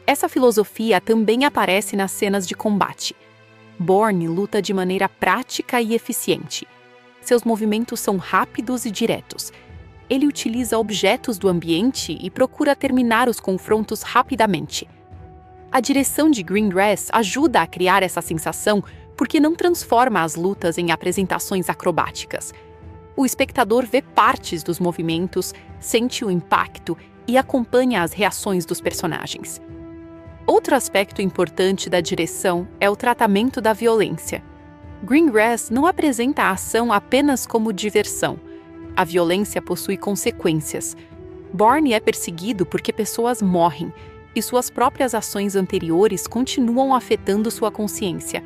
Speaker 1: Essa filosofia também aparece nas cenas de combate. Bourne luta de maneira prática e eficiente. Seus movimentos são rápidos e diretos. Ele utiliza objetos do ambiente e procura terminar os confrontos rapidamente. A direção de Greengrass ajuda a criar essa sensação porque não transforma as lutas em apresentações acrobáticas. O espectador vê partes dos movimentos, sente o impacto e acompanha as reações dos personagens. Outro aspecto importante da direção é o tratamento da violência. Greengrass não apresenta a ação apenas como diversão. A violência possui consequências. Bourne é perseguido porque pessoas morrem, e suas próprias ações anteriores continuam afetando sua consciência.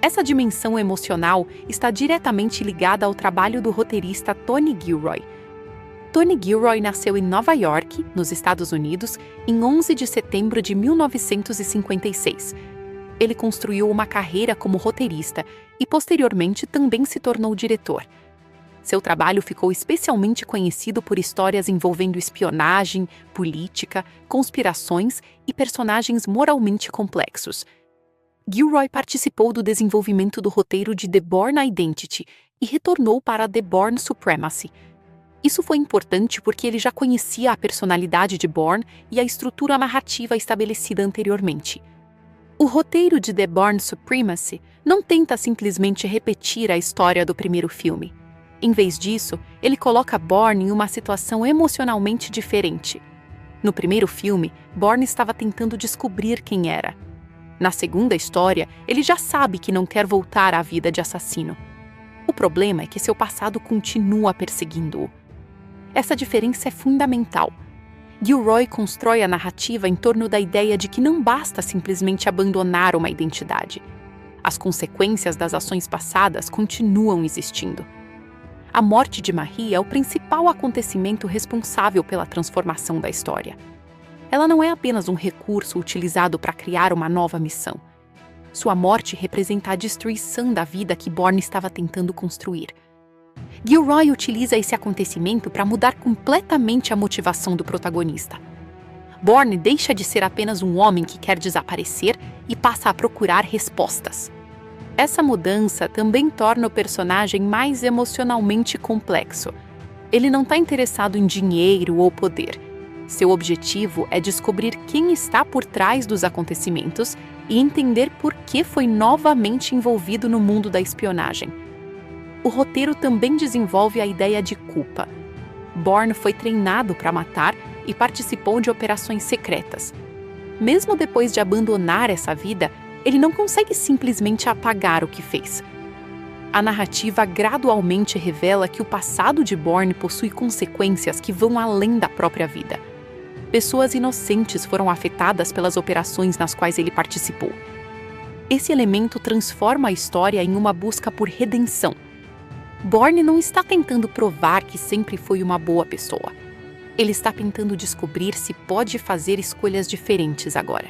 Speaker 1: Essa dimensão emocional está diretamente ligada ao trabalho do roteirista Tony Gilroy. Tony Gilroy nasceu em Nova York, nos Estados Unidos, em 11 de setembro de 1956. Ele construiu uma carreira como roteirista e, posteriormente, também se tornou diretor. Seu trabalho ficou especialmente conhecido por histórias envolvendo espionagem, política, conspirações e personagens moralmente complexos. Gilroy participou do desenvolvimento do roteiro de The Bourne Identity e retornou para The Bourne Supremacy. Isso foi importante porque ele já conhecia a personalidade de Bourne e a estrutura narrativa estabelecida anteriormente. O roteiro de The Bourne Supremacy não tenta simplesmente repetir a história do primeiro filme. Em vez disso, ele coloca Bourne em uma situação emocionalmente diferente. No primeiro filme, Bourne estava tentando descobrir quem era. Na segunda história, ele já sabe que não quer voltar à vida de assassino. O problema é que seu passado continua perseguindo-o. Essa diferença é fundamental. Gilroy constrói a narrativa em torno da ideia de que não basta simplesmente abandonar uma identidade. As consequências das ações passadas continuam existindo. A morte de Marie é o principal acontecimento responsável pela transformação da história. Ela não é apenas um recurso utilizado para criar uma nova missão. Sua morte representa a destruição da vida que Bourne estava tentando construir. Gilroy utiliza esse acontecimento para mudar completamente a motivação do protagonista. Bourne deixa de ser apenas um homem que quer desaparecer e passa a procurar respostas. Essa mudança também torna o personagem mais emocionalmente complexo. Ele não está interessado em dinheiro ou poder. Seu objetivo é descobrir quem está por trás dos acontecimentos e entender por que foi novamente envolvido no mundo da espionagem. O roteiro também desenvolve a ideia de culpa. Bourne foi treinado para matar e participou de operações secretas. Mesmo depois de abandonar essa vida, ele não consegue simplesmente apagar o que fez. A narrativa gradualmente revela que o passado de Bourne possui consequências que vão além da própria vida. Pessoas inocentes foram afetadas pelas operações nas quais ele participou. Esse elemento transforma a história em uma busca por redenção. Bourne não está tentando provar que sempre foi uma boa pessoa. Ele está tentando descobrir se pode fazer escolhas diferentes agora.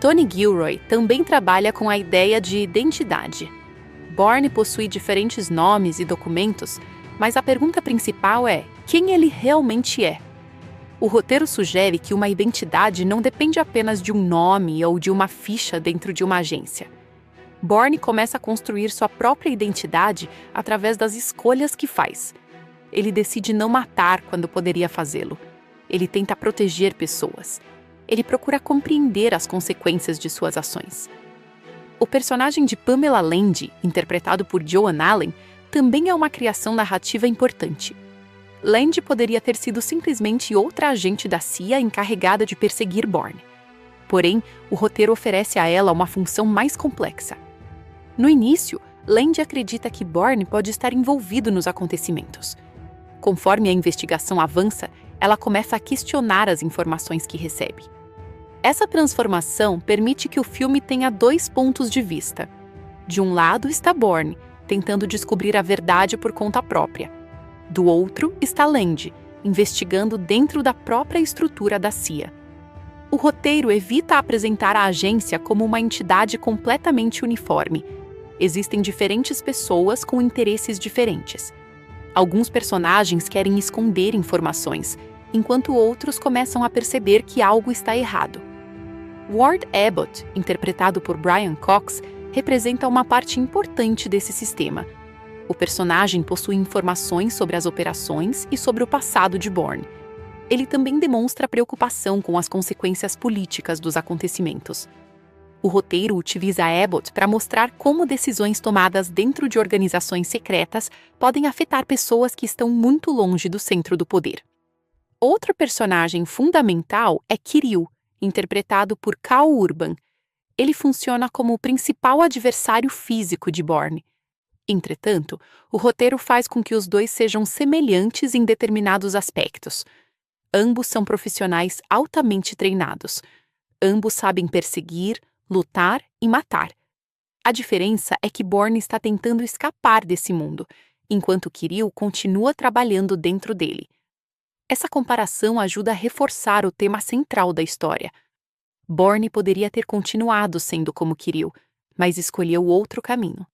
Speaker 1: Tony Gilroy também trabalha com a ideia de identidade. Bourne possui diferentes nomes e documentos, mas a pergunta principal é: quem ele realmente é? O roteiro sugere que uma identidade não depende apenas de um nome ou de uma ficha dentro de uma agência. Bourne começa a construir sua própria identidade através das escolhas que faz. Ele decide não matar quando poderia fazê-lo. Ele tenta proteger pessoas. Ele procura compreender as consequências de suas ações. O personagem de Pamela Landy, interpretado por Joan Allen, também é uma criação narrativa importante. Landy poderia ter sido simplesmente outra agente da CIA encarregada de perseguir Bourne. Porém, o roteiro oferece a ela uma função mais complexa. No início, Landy acredita que Bourne pode estar envolvido nos acontecimentos. Conforme a investigação avança, ela começa a questionar as informações que recebe. Essa transformação permite que o filme tenha dois pontos de vista. De um lado está Bourne, tentando descobrir a verdade por conta própria. Do outro está Landy, investigando dentro da própria estrutura da CIA. O roteiro evita apresentar a agência como uma entidade completamente uniforme. Existem diferentes pessoas com interesses diferentes. Alguns personagens querem esconder informações, enquanto outros começam a perceber que algo está errado. Ward Abbott, interpretado por Brian Cox, representa uma parte importante desse sistema. O personagem possui informações sobre as operações e sobre o passado de Bourne. Ele também demonstra preocupação com as consequências políticas dos acontecimentos. O roteiro utiliza Abbott para mostrar como decisões tomadas dentro de organizações secretas podem afetar pessoas que estão muito longe do centro do poder. Outro personagem fundamental é Kirill, interpretado por Karl Urban. Ele funciona como o principal adversário físico de Bourne. Entretanto, o roteiro faz com que os dois sejam semelhantes em determinados aspectos. Ambos são profissionais altamente treinados. Ambos sabem perseguir, lutar e matar. A diferença é que Bourne está tentando escapar desse mundo, enquanto Kirill continua trabalhando dentro dele. Essa comparação ajuda a reforçar o tema central da história. Bourne poderia ter continuado sendo como Kirill, mas escolheu outro caminho.